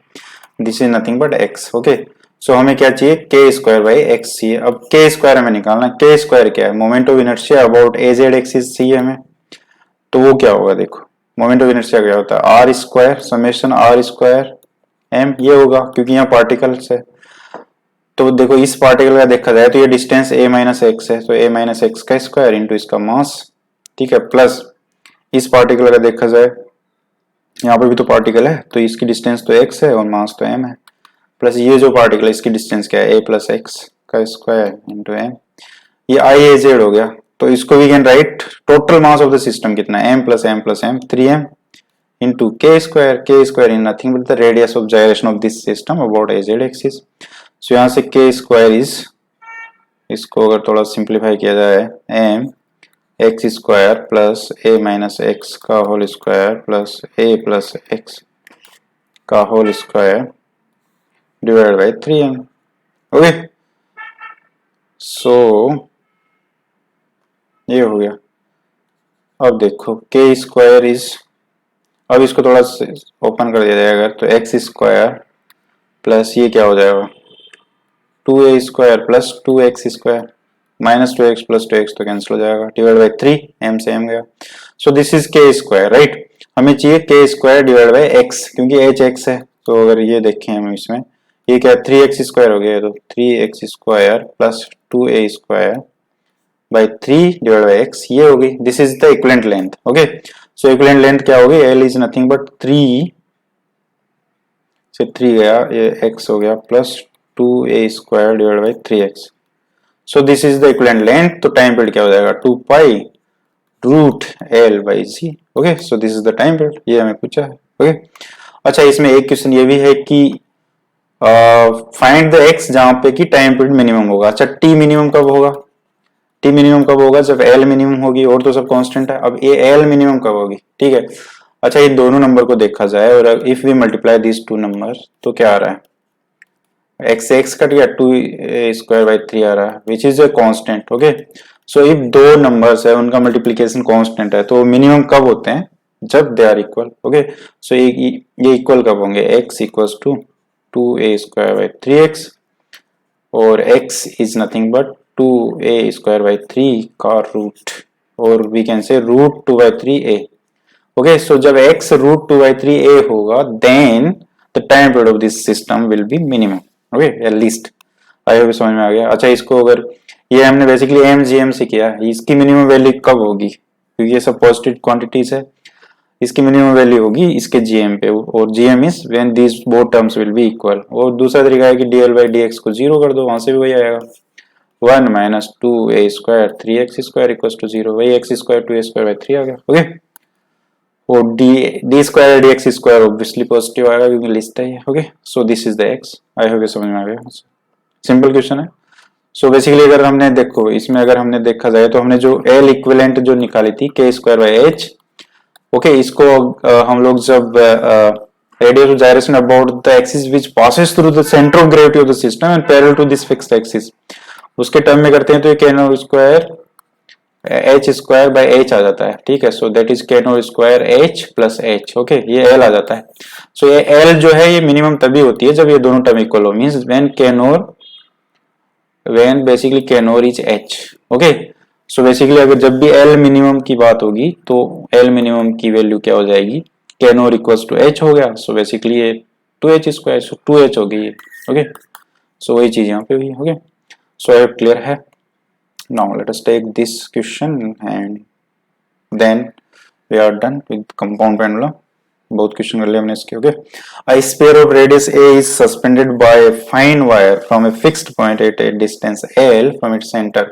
Speaker 1: this is nothing but x, okay. So हमें क्या चाहिए, के स्क्वायर बाई एक्स चाहिए। अब के स्क्वायर हमें निकालना, के स्क्वायर क्या है, moment of inertia about a z axis चाहिए हमें, तो वो क्या होगा, देखो मोमेंट ऑफ इनर्शिया क्या होता है, r square summation r square m, ये होगा क्योंकि यहाँ पार्टिकल्स है। तो देखो इस पार्टिकल का देखा जाए तो ये डिस्टेंस a माइनस एक्स है, तो a माइनस एक्स का स्क्वायर इंटू इसका मास, ठीक है, प्लस इस पार्टिकल का देखा जाए, यहाँ पे भी तो पार्टिकल है, तो इसकी डिस्टेंस तो x है और मास तो m है, प्लस ये जो पार्टिकल है इसकी डिस्टेंस क्या है, a प्लस एक्स का स्क्वायर इंटू m, ये i a जेड हो गया, तो इसको we can write total mass of the system कितना है, m plus m plus m 3m into k square in nothing but the radius of gyration of this system about az axis. So यहाँ से k square is, इसको अगर थोड़ा simplify किया जाए, m x square plus a minus x का whole square plus a plus x का whole square divide by 3m. Okay, so ये हो गया. अब देखो k स्क्वायर इज, अब इसको थोड़ा ओपन कर दिया जाएगा तो एक्स स्क्वायर प्लस ये क्या हो जाएगा 2a square plus 2x square minus 2x plus 2x तो कैंसिल हो जाएगा डिवाइड बाई 3 m से m गया. सो this is k square right. हमें चाहिए k square divide by x क्योंकि h x है. तो अगर ये देखें हम इसमें ये क्या 3x स्क्वायर हो गया तो 3x square plus 2a square by 3 divide by x ये होगी. This is the equivalent length. Okay, so equivalent length क्या होगी, L इज नथिंग बट 3 से 3 गया ये x हो गया plus 2a square divide by 3x. So this is the equivalent length. तो टाइम पीरियड क्या हो जाएगा 2 pi root L by ji. Okay, so this is the time period, ये हमें पूछा है. ओके, अच्छा इसमें एक क्वेश्चन ये भी है कि फाइंड द x जहां पे कि टाइम पीरियड मिनिमम होगा. अच्छा t मिनिमम कब होगा, t मिनिमम कब होगा जब L मिनिमम होगी और तो सब कांस्टेंट है. अब ये L मिनिमम कब होगी, ठीक है. अच्छा ये दोनों नंबर को देखा जाए और if we multiply this two number तो क्या आ रहा है, x x कट गया 2a स्क्वायर बाई 3 आ रहा है which is a constant. Okay, so if दो नंबर्स है उनका मल्टीप्लिकेशन कांस्टेंट है तो मिनिमम कब होते हैं जब they are equal. Okay, so ये इक्वल कब होंगे, x equals to 2a square by 3x और x is nothing but 2a square by 3 का रूट और we can say root 2 by 3a. Okay, so जब x रूट 2 बाई 3a होगा then the time period of this system will be minimum. Okay, at least. I hope समझ में आ गया. अच्छा इसको अगर ये हमने बेसिकली mgm से किया, इसकी मिनिमम वैल्यू कब होगी क्योंकि ये सब पॉजिटिव क्वांटिटीज है. इसकी मिनिमम वैल्यू होगी इसके gm पे और gm is when these both terms will be equal. और दूसरा तरीका है कि dl बाई dx को जीरो कर दो, वहां से भी वही आएगा 1 minus 2a square 3x square equals to 0. वही x square 2a square by 3 आ गया. ओके, और d square dx square obviously positive आएगा क्योंकि लिस्ट है ये. Okay, so this is the x. I hope ये समझ में आ गया. सिंपल क्वेश्चन है. सो बेसिकली अगर हमने देखो इसमें अगर हमने देखा जाए तो हमने जो L इक्विवेलेंट जो निकाली थी k square by h. Okay, इसको हम लोग जब radius of gyration about the axis which passes through the centre of gravity of the system and parallel to this fixed axis उसके टर्म में करते हैं तो ये k not square h square by h आ जाता है. ठीक है, so that is k not square h plus h. Okay, ये L आ जाता है. सो ये L जो है ये मिनिमम तभी होती है जब ये दोनों टर्म इक्वल हो, means when basically k not is h. Okay, so basically अगर जब भी L मिनिमम की बात होगी तो L मिनिमम की वैल्यू क्या हो जाएगी, k not equals to h हो गया. सो बेसिकली ये 2h स्क्वायर, सो 2h हो गई. ओके, सो वही चीज यहाँ पे हुई. Okay, so I hope clear है. Now let us take this question and then we are done with compound pendulum. बहुत क्वेश्चन कर लिए हमने इसके. Okay, a sphere of radius a is suspended by a fine wire from a fixed point at a distance L from its center.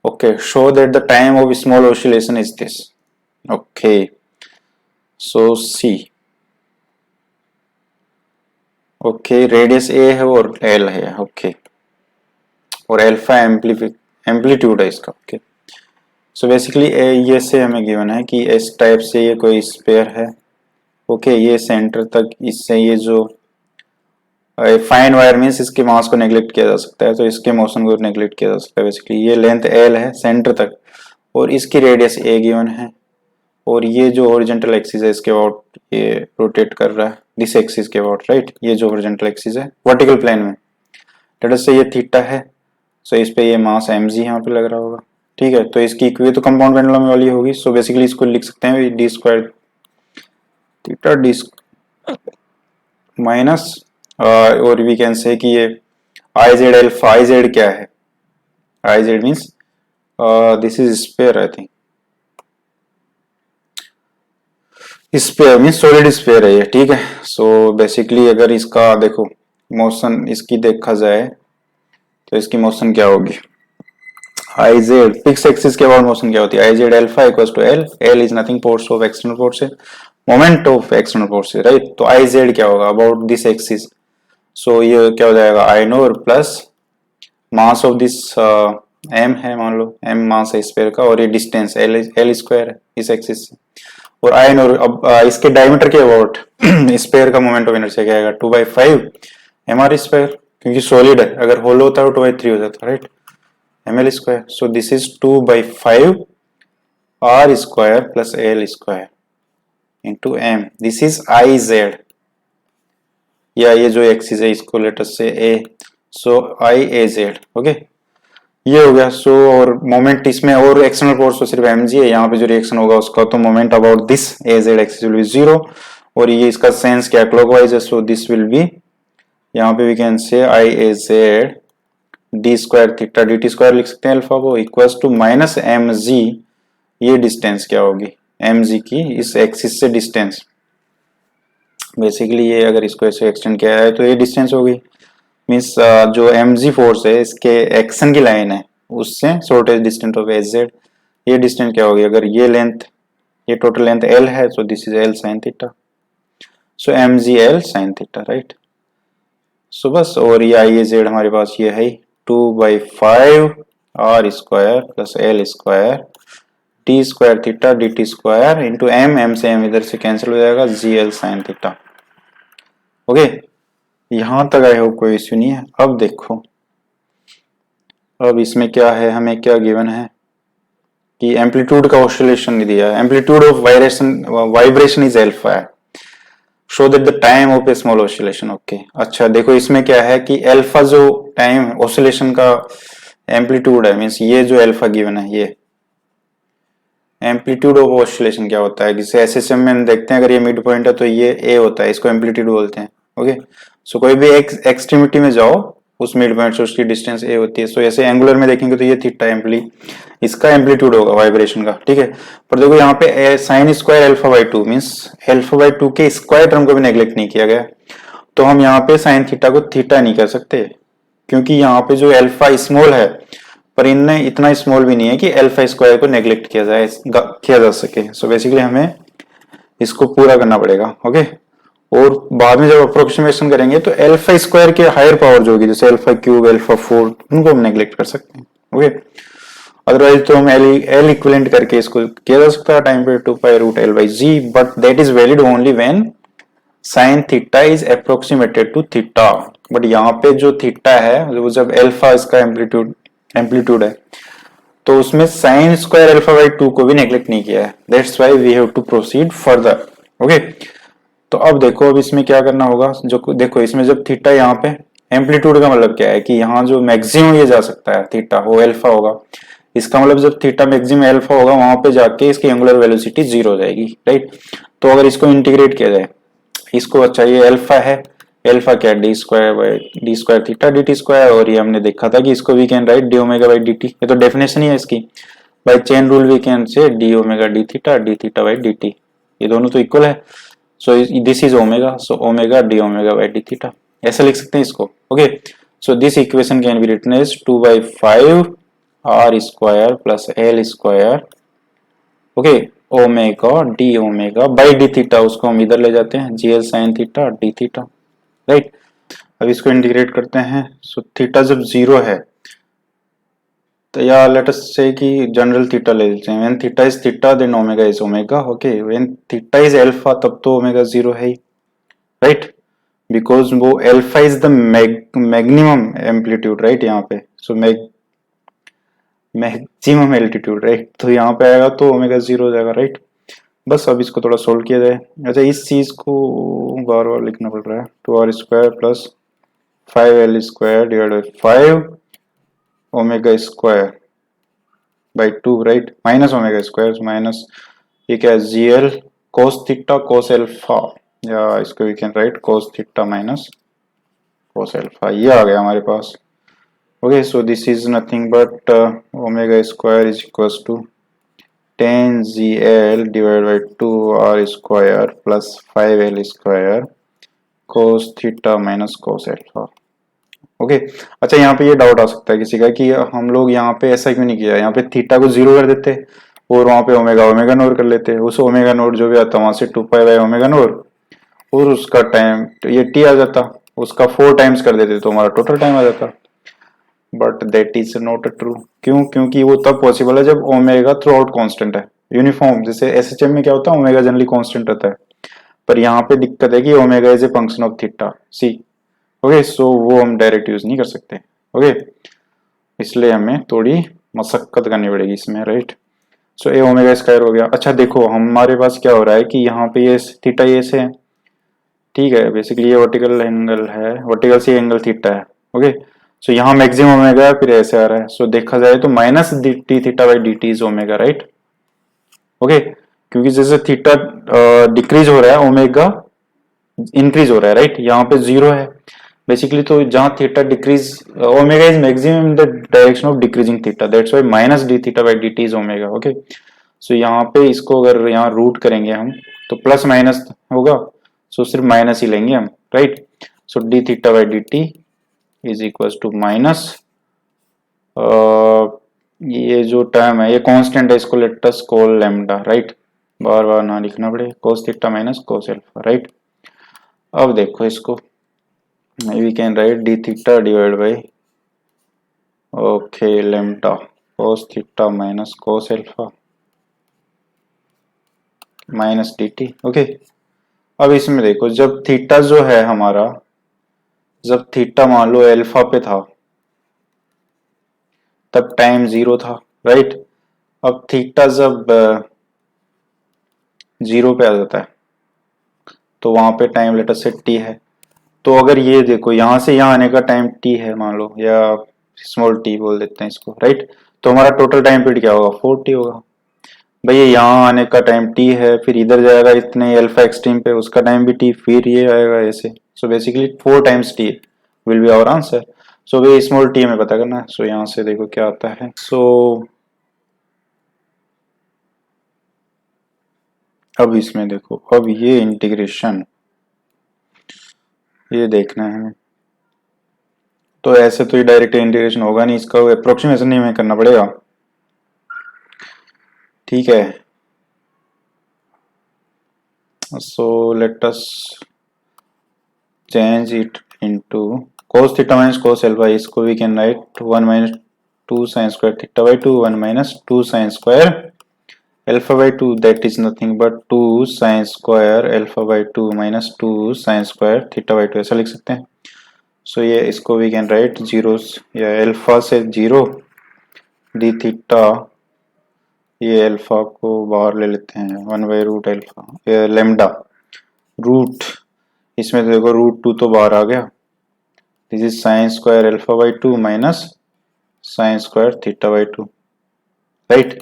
Speaker 1: Okay, show that the time of small oscillation is this. Okay, so see. Okay, radius a है और L है. Okay, और alpha amplitude है इसका. Okay, so basically ये से हमें given है कि इस टाइप से ये कोई स्फीयर है. ओके, ये सेंटर तक इससे ये जो फाइन वायर मीन्स इसके मास को नेग्लेक्ट किया जा सकता है तो इसके मोशन को नेग्लेक्ट किया जा सकता है. बेसिकली ये लेंथ L है सेंटर तक और इसकी रेडियस a गिवन है और ये जो हॉरिजॉन्टल एक्सिस है इसके अबाउट ये रोटेट कर रहा है दिस एक्सिस के अबाउट. राइट, ये जो हॉरिजॉन्टल एक्सिस है वर्टिकल प्लेन में लेट अस से ये थीटा है. सो इस पे ये मास mg यहाँ पे लग रहा होगा. ठीक है, तो इसकी इक्वेशन तो कंपाउंड पेंडुलम वाली होगी. सो बेसिकली इसको लिख सकते हैं d square theta d minus और वी कैन से कि ये iz अल्फा. iz क्या है, iz means this is sphere. I think sphere means solid sphere है ये. ठीक है, सो बेसिकली अगर इसका देखो मोशन इसकी देखा जाए तो इसकी मोशन क्या होगी, आई जेड फिक्स एक्सिस के अबाउट मोशन क्या होती है, I Z alpha equals to L, L is nothing force of external force है, मोमेंट ऑफ एक्सटर्नल फोर्स है, राइट। तो आई जेड क्या होगा अबाउट दिस एक्सिस, सो ये क्या हो जाएगा I naught plus mass of this m है, मान लो एम मास है स्फीयर का, और ये डिस्टेंस एल स्क्वायर है इस एक्सिस से, और आई नोर अब इसके डायमीटर के अबाउट स्फीयर का मोमेंट ऑफ इनर्शिया क्या आएगा 2/5 एम आर स्क्वायर, क्योंकि सॉलिड है, अगर होलो होता है तो 2/3 हो जाता है, right, M L square. So this is 2/5 R square plus L square into M, this is I Z, या ये जो एक्सिस है इसको लेटर से ए, सो आई ए जेड, ओके ये हो गया। सो और मोमेंट इसमें और एक्सटर्नल फोर्स तो सिर्फ एम जी है, यहाँ पे जो रिएक्शन होगा उसका तो moment about this A z axis will be 0, और ये इसका सेंस क्या क्लॉकवाइज है, सो दिस विल बी, यहाँ पे we can say I A Z D square theta D T square लिख सकते हैं अल्फा को, equals to minus M G, ये डिस्टेंस क्या होगी एम जी की इस एक्सिस से डिस्टेंस, बेसिकली ये अगर इसको ऐसे एक्सटेंड किया है तो ये डिस्टेंस होगी, मीन्स जो एम जी फोर्स है इसके एक्शन की लाइन है उससे shortage distance of H Z, ये डिस्टेंस क्या होगी, अगर ये लेंथ ये टोटल लेंथ एल है तो this is l sine theta, so m g L sine theta, right. So बस, और ये आई ए जेड हमारे पास ये है 2/5 R square plus L square T square theta D T square into M, M से M इधर से cancel हो जाएगा, G L sine theta, okay यहां तक आई होप कोई इश्यू नहीं है। अब देखो अब इसमें क्या है, हमें क्या गिवन है कि एम्पलीट्यूड का ऑसिलेशन नहीं दिया है, amplitude of vibration is alpha है, show that the time of a small oscillation, okay अच्छा देखो इसमें क्या है कि एल्फा जो टाइम ऑसिलेशन का एम्पलीट्यूड है, मीन्स ये जो एल्फा गिवन है, ये एम्पलीट्यूड ऑफ ऑसिलेशन क्या होता है, जिसे एसएसएम में देखते हैं, अगर ये मिड पॉइंट है तो ये ए होता है, इसको एम्पलीट्यूड बोलते हैं, ओके सो कोई भी एक एक्सट्रीमिटी में जाओ उस मिड पॉइंट से उसकी डिस्टेंस ए होती है, सो ऐसे एंगुलर में देखेंगे तो ये थीटा इसका एम्पलीट्यूड होगा वाइब्रेशन का, ठीक है। पर देखो यहाँ पे sine square alpha by 2 means alpha by 2 के स्क्वायर टर्म को भी नेग्लेक्ट नहीं किया गया, तो हम यहाँ पे साइन थीटा को थीटा नहीं कर सकते, क्योंकि यहाँ पे जो एल्फा स्मॉल है पर इनने इतना स्मॉल भी नहीं है कि एल्फा स्क्वायर को नेग्लेक्ट किया जा सके, सो बेसिकली हमें इसको पूरा करना पड़ेगा, ओके और बाद में जब अप्रोक्सीमेशन करेंगे तो एल्फा स्क्वायर के हायर पावर जो होगी जैसे एल्फा क्यूब एल्फा 4 उनको हम नेग्लेक्ट कर सकते हैं, ओके अदरवाइज तो हम एल इक्विवेलेंट करके इसको किया जा सकता है टाइम पे 2π√L/g, but that is valid only when sine theta is approximated to theta, but यहाँ पे जो थीटा है वो जब एल्फा इसका एम्पलीट्यूड है तो उसमें साइन स्क्वायर एल्फा बाई 2 को भी नेग्लेक्ट नहीं किया है, that's why we have to proceed further, okay तो अब देखो अब इसमें क्या करना होगा, जो देखो इसमें जब थीटा यहाँ पे एम्पलीट्यूड का मतलब क्या है कि यहाँ जो मैक्सिमम ये जा सकता है थीटा वो एल्फा होगा, इसका मतलब जब थीटा मैक्सिमम एल्फा होगा वहां पे जाके इसकी एंगुलर वेलोसिटी 0 हो जाएगी, राइट। तो अगर इसको इंटीग्रेट किया जाए इसको, अच्छा ये एल्फा है, एल्फा क्या D square theta D T square, और ये हमने देखा था कि इसको we can write D omega by D T, ये तो डेफिनेशन ही है इसकी, by chain rule we can say D omega D theta by D T, ये दोनों तो इक्वल है, so this is omega, so omega D omega by D theta, ऐसा लिख सकते हैं इसको, okay so this equation can be written as 2/5 R square plus L square, okay omega by D theta, उसको हम इधर ले जाते हैं G L sine theta D theta, right. अब इसको इंटीग्रेट करते हैं, सो थीटा जब 0 है तो या लेट अस से कि जनरल थीटा ले लेते हैं, when theta is theta then omega is omega, okay when theta is alpha तब तो ओमेगा 0 है ही, राइट बिकॉज वो alpha is the maximum amplitude, right यहाँ पे, सो मैक्सिमम एल्टीट्यूड, राइट, तो यहाँ पे आएगा तो ओमेगा 0 हो जाएगा, राइट। बस अब इसको थोड़ा सोल्व किया जाए, अच्छा इस चीज को बार बार लिखना पड़ रहा है, 2r square plus 5l square divide by 5 omega square by 2, right, minus omega square minus ये क्या है g l cos theta cos alpha, या इसको we can write cos theta minus cos alpha, ये आ गया हमारे पास, okay so this is nothing but omega square is equals to 10 GL divided by 2R square plus 5L square cos theta minus cos alpha, okay. अच्छा यहाँ पे ये doubt आ सकता है किसी का कि हम लोग यहाँ पे ऐसा क्यों नहीं किया, यहाँ पे थीटा को 0 कर देते और वहां पे ओमेगा ओमेगा नोट कर लेते, उस ओमेगा नोट जो भी आता वहां से 2 पाई बाय ओमेगा नोट और उसका टाइम तो ये टी आ जाता, उसका 4 टाइम्स कर देते तो हमारा टोटल टाइम आ जाता। But that is not true. क्यों? क्योंकि वो तब पॉसिबल है जब ओमेगा थ्रू आउट कॉन्स्टेंट है, यूनिफॉर्म। जैसे एसएचएम में क्या होता है, ओमेगा जनरली कॉन्स्टेंट रहता है, पर यहाँ पे दिक्कत है कि omega is a function of theta c. Okay, so वो हम डायरेक्ट यूज नहीं कर सकते। ओके, इसलिए हमें थोड़ी मशक्कत करनी पड़ेगी इसमें, राइट। सो ए ओमेगा स्क्वायर हो गया। अच्छा देखो हमारे पास क्या हो रहा है कि यहाँ पे ये थीटा ये से है, ठीक है, बेसिकली ये वर्टिकल एंगल है, वर्टिकल सी एंगल थीटा है। ओके, सो यहाँ मैक्सिमम ओमेगा है, फिर ऐसे आ रहा है, सो देखा जाए तो minus d theta by D t is omega, right. Okay, क्योंकि जैसे थीटा डिक्रीज हो रहा है ओमेगा इंक्रीज हो रहा है, राइट। यहाँ पे 0 है बेसिकली, तो जहां theta decrease, omega is maximum in the direction of decreasing theta, that's why minus d theta by D t is omega. Okay, so यहाँ पे इसको अगर यहाँ रूट करेंगे हम तो प्लस माइनस होगा, सो सिर्फ माइनस ही लेंगे हम, right. So d theta by D t is equal to minus, ये जो टर्म है ये कांस्टेंट है, इसको let us call lambda, right. बार बार ना लिखना पड़े, cos theta minus cos alpha, right. अब देखो इसको we can write d theta divide by okay lambda cos theta minus cos alpha minus d t. Okay, अब इसमें देखो जब थीटा जो है हमारा, जब थीटा मान लो अल्फा पे था तब टाइम 0 था, राइट। अब थीटा जब 0 पे आ जाता है तो वहां पे टाइम लेटर से टी है। तो अगर ये देखो यहां से यहां आने का टाइम टी है मान लो, या स्मॉल टी बोल देते हैं इसको, राइट। तो हमारा टोटल टाइम पीरियड क्या होगा, 4t होगा। भैया यहाँ आने का टाइम टी है, फिर इधर जाएगा इतने अल्फा एक्सट्रीम पे, उसका टाइम भी टी, फिर ये आएगा ऐसे। So basically 4 times T will be our answer. So वे स्मॉल टी में पता करना है। सो यहाँ से देखो क्या आता है। सो अब इसमें देखो, अब ये इंटीग्रेशन ये देखना है हमें, तो ऐसे तो ये डायरेक्ट इंटीग्रेशन होगा नहीं, इसका अप्रोक्सीमेशन नहीं हमें करना पड़ेगा, ठीक है। So let us change it into cos theta minus cos alpha, इसको we can write 1 minus 2 sine square theta by 2, 1 minus 2 sine square alpha by 2, that is nothing but 2 sine square alpha by 2 minus 2 sine square theta by 2, ऐसा लिख सकते हैं। So ये इसको we can write zeros, या alpha से 0 D theta, ये alpha को बाहर ले लेते हैं, 1 by root alpha lambda root, इसमें तो देखो रूट 2 तो बाहर आ गया, this is sine square alpha by 2 minus sine square theta by 2, right.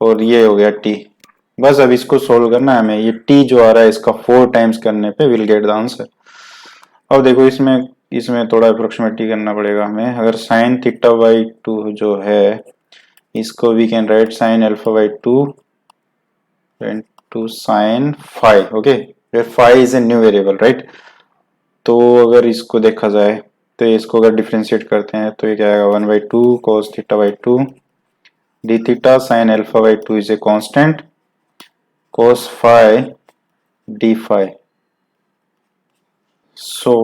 Speaker 1: और ये हो गया टी। बस अब इसको सोल्व करना है हमें, ये टी जो आ रहा है इसका 4 टाइम्स करने पे विल गेट द आंसर। अब देखो इसमें इसमें थोड़ा अप्रोक्सीमेटली करना पड़ेगा हमें। अगर साइन थीटा बाई 2 जो है इसको we can write sine alpha by 2 two sine five. Okay, five is a new variable, right. तो अगर इसको देखा जाए तो इसको अगर डिफ्रेंशिएट करते हैं तो ये क्या आएगा, 1 बाई 2 cos theta by 2 d theta sine alpha by 2 is a constant cos five d five. So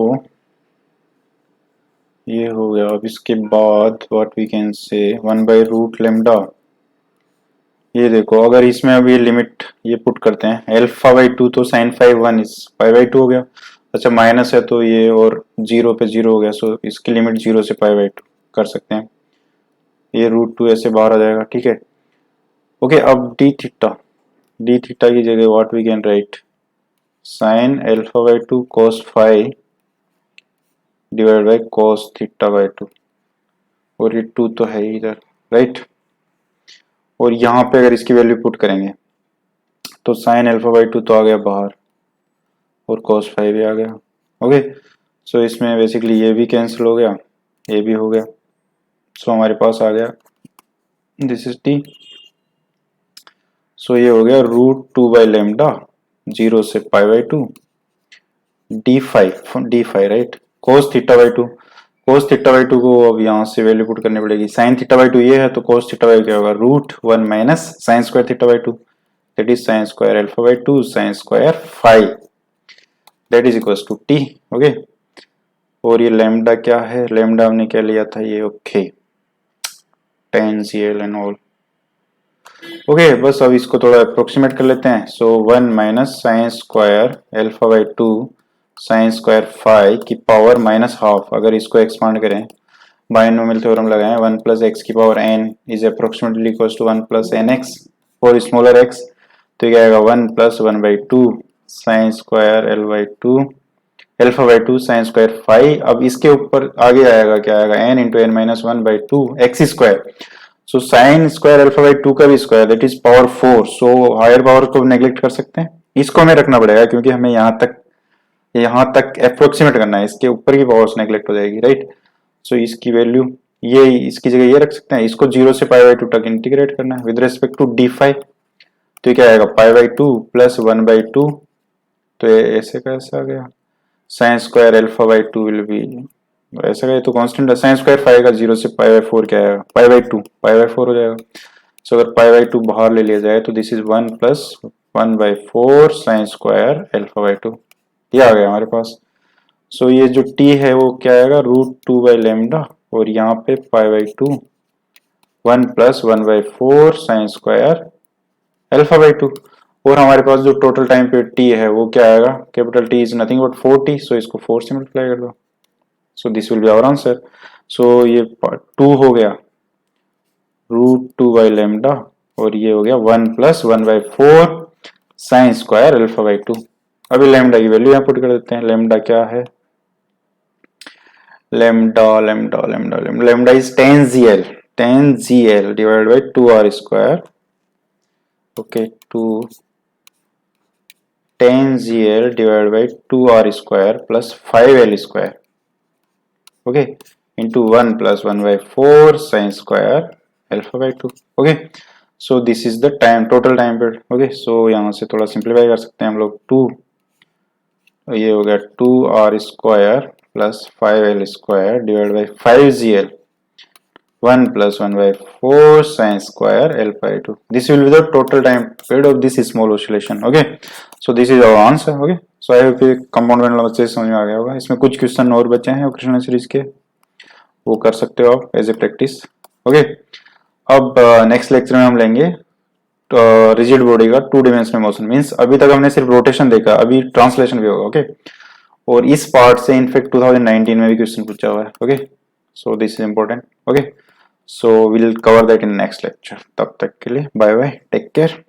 Speaker 1: ये हो गया। अब इसके बाद व्हाट वी कैन से 1 बाई रूट लेमडा, ये देखो अगर इसमें अभी लिमिट ये पुट करते हैं अल्फा बाई 2 तो sine five 1 is pi by 2 हो गया। अच्छा माइनस है तो ये और 0 पे 0 हो गया, सो इसकी लिमिट 0 से पाई बाई 2 कर सकते हैं, ये रूट 2 ऐसे बाहर आ जाएगा, ठीक है। ओके, अब डी थीटा की जगह what we can write sine alpha by 2 cos five divide by cos theta by 2, और ये 2 तो है ही इधर, राइट। और यहाँ पे अगर इसकी वैल्यू पुट करेंगे तो साइन अल्फा बाई 2 तो आ गया बाहर और cos फाइव भी आ गया। ओके, सो इसमें बेसिकली ये भी कैंसिल हो गया, ये भी हो गया, सो हमारे पास आ गया दिस इज टी। सो ये हो गया रूट 2 बाई लेमडा 0 से pi by 2 D five right cos theta by 2। cos theta by to को अब यहाँ से वैल्यू पुट करनी पड़ेगी। sin थीटा बाई टू ये है तो cos थीटा बाई क्या होगा, root one minus sine square theta by two, that is sine square alpha by two sine square five, that is equals to T. Okay, और ये lambda क्या है, lambda हमने क्या लिया था ये, okay tan CL and all. Okay, बस अब इसको थोड़ा अप्रोक्सीमेट कर लेते हैं। So one minus sine square alpha by two sine square five की पावर माइनस हाफ, अगर इसको एक्सपांड करें बाइनोमियल थ्योरम लगाएं, वन प्लस एक्स की power n is approximately equals to one plus N X for smaller x, तो क्या आएगा one plus one by two sine square L by to alpha by two sine square five. अब इसके ऊपर आगे आएगा क्या आएगा, n into N minus one by two X square. So sine square alpha by two का भी square that is power four. So higher power को नेग्लेक्ट कर सकते हैं, इसको हमें रखना पड़ेगा क्योंकि हमें यहाँ तक अप्रोक्सीमेट करना है, इसके ऊपर की पावर्स नेग्लेक्ट हो जाएगी, राइट। सो इसकी वैल्यू ये, इसकी जगह ये रख सकते हैं, इसको जीरो से पाई बाई टू तक इंटीग्रेट करना है with respect to D five, तो क्या आएगा pi by two plus one by two, तो ऐसे कैसे आ गया, sine square alpha by two will be ऐसा गया तो कांस्टेंट है, साइन स्क्वायर फाइव का जीरो से पाई बाई फोर क्या आएगा, pi by two, pi by four हो जाएगा। सो अगर पाई बाई टू बाहर ले लिया जाए तो this is one plus one by four sine square alpha by to, ये आ गया हमारे पास। सो ये जो t है वो क्या आएगा, रूट टू बाई लेमडा, और यहाँ पे पाई by to one plus one by four sine square alpha by to, और हमारे पास जो टोटल टाइम पीरियड t है वो क्या आएगा, capital T is nothing but 4t, so इसको 4 से मल्टीप्लाई कर दो, so this will be our answer. So ये टू हो गया रूट टू बाई लेमडा, और ये हो गया one plus one by four sine square alpha by two. अभी लेमडा की वैल्यू यहाँ पुट कर देते हैं, लेमडा क्या है, lambda lambda lambda lambda is ten G L divided by two R square, okay two ten G L divided by two R square plus five L square, okay into one plus one by four sine square alpha by two. Okay, so this is the time, total time period. Okay, so यहाँ से थोड़ा simplify कर सकते हैं हम लोग, to ये हो गया two R square plus five L square divide by five G L, one plus one by four sine square L by two, this will be the total time period of this small oscillation. Okay, so this is our answer. Okay, so I hope compound वाला बच्चे समझ में आ गया होगा। इसमें कुछ question और बचे हैं क्वेश्चन सीरीज के, वो कर सकते हो आप एज ए प्रैक्टिस। ओके, अब नेक्स्ट लेक्चर में हम लेंगे रिजिड बॉडी का टू डिमेंशनल मोशन, मींस अभी तक हमने सिर्फ रोटेशन देखा, अभी ट्रांसलेशन भी होगा। ओके, और इस पार्ट से इनफेक्ट 2019 में भी क्वेश्चन पूछा हुआ है। Okay, so this is important. Okay, so will cover that in next lecture, तब तक के लिए बाय बाय, टेक केयर।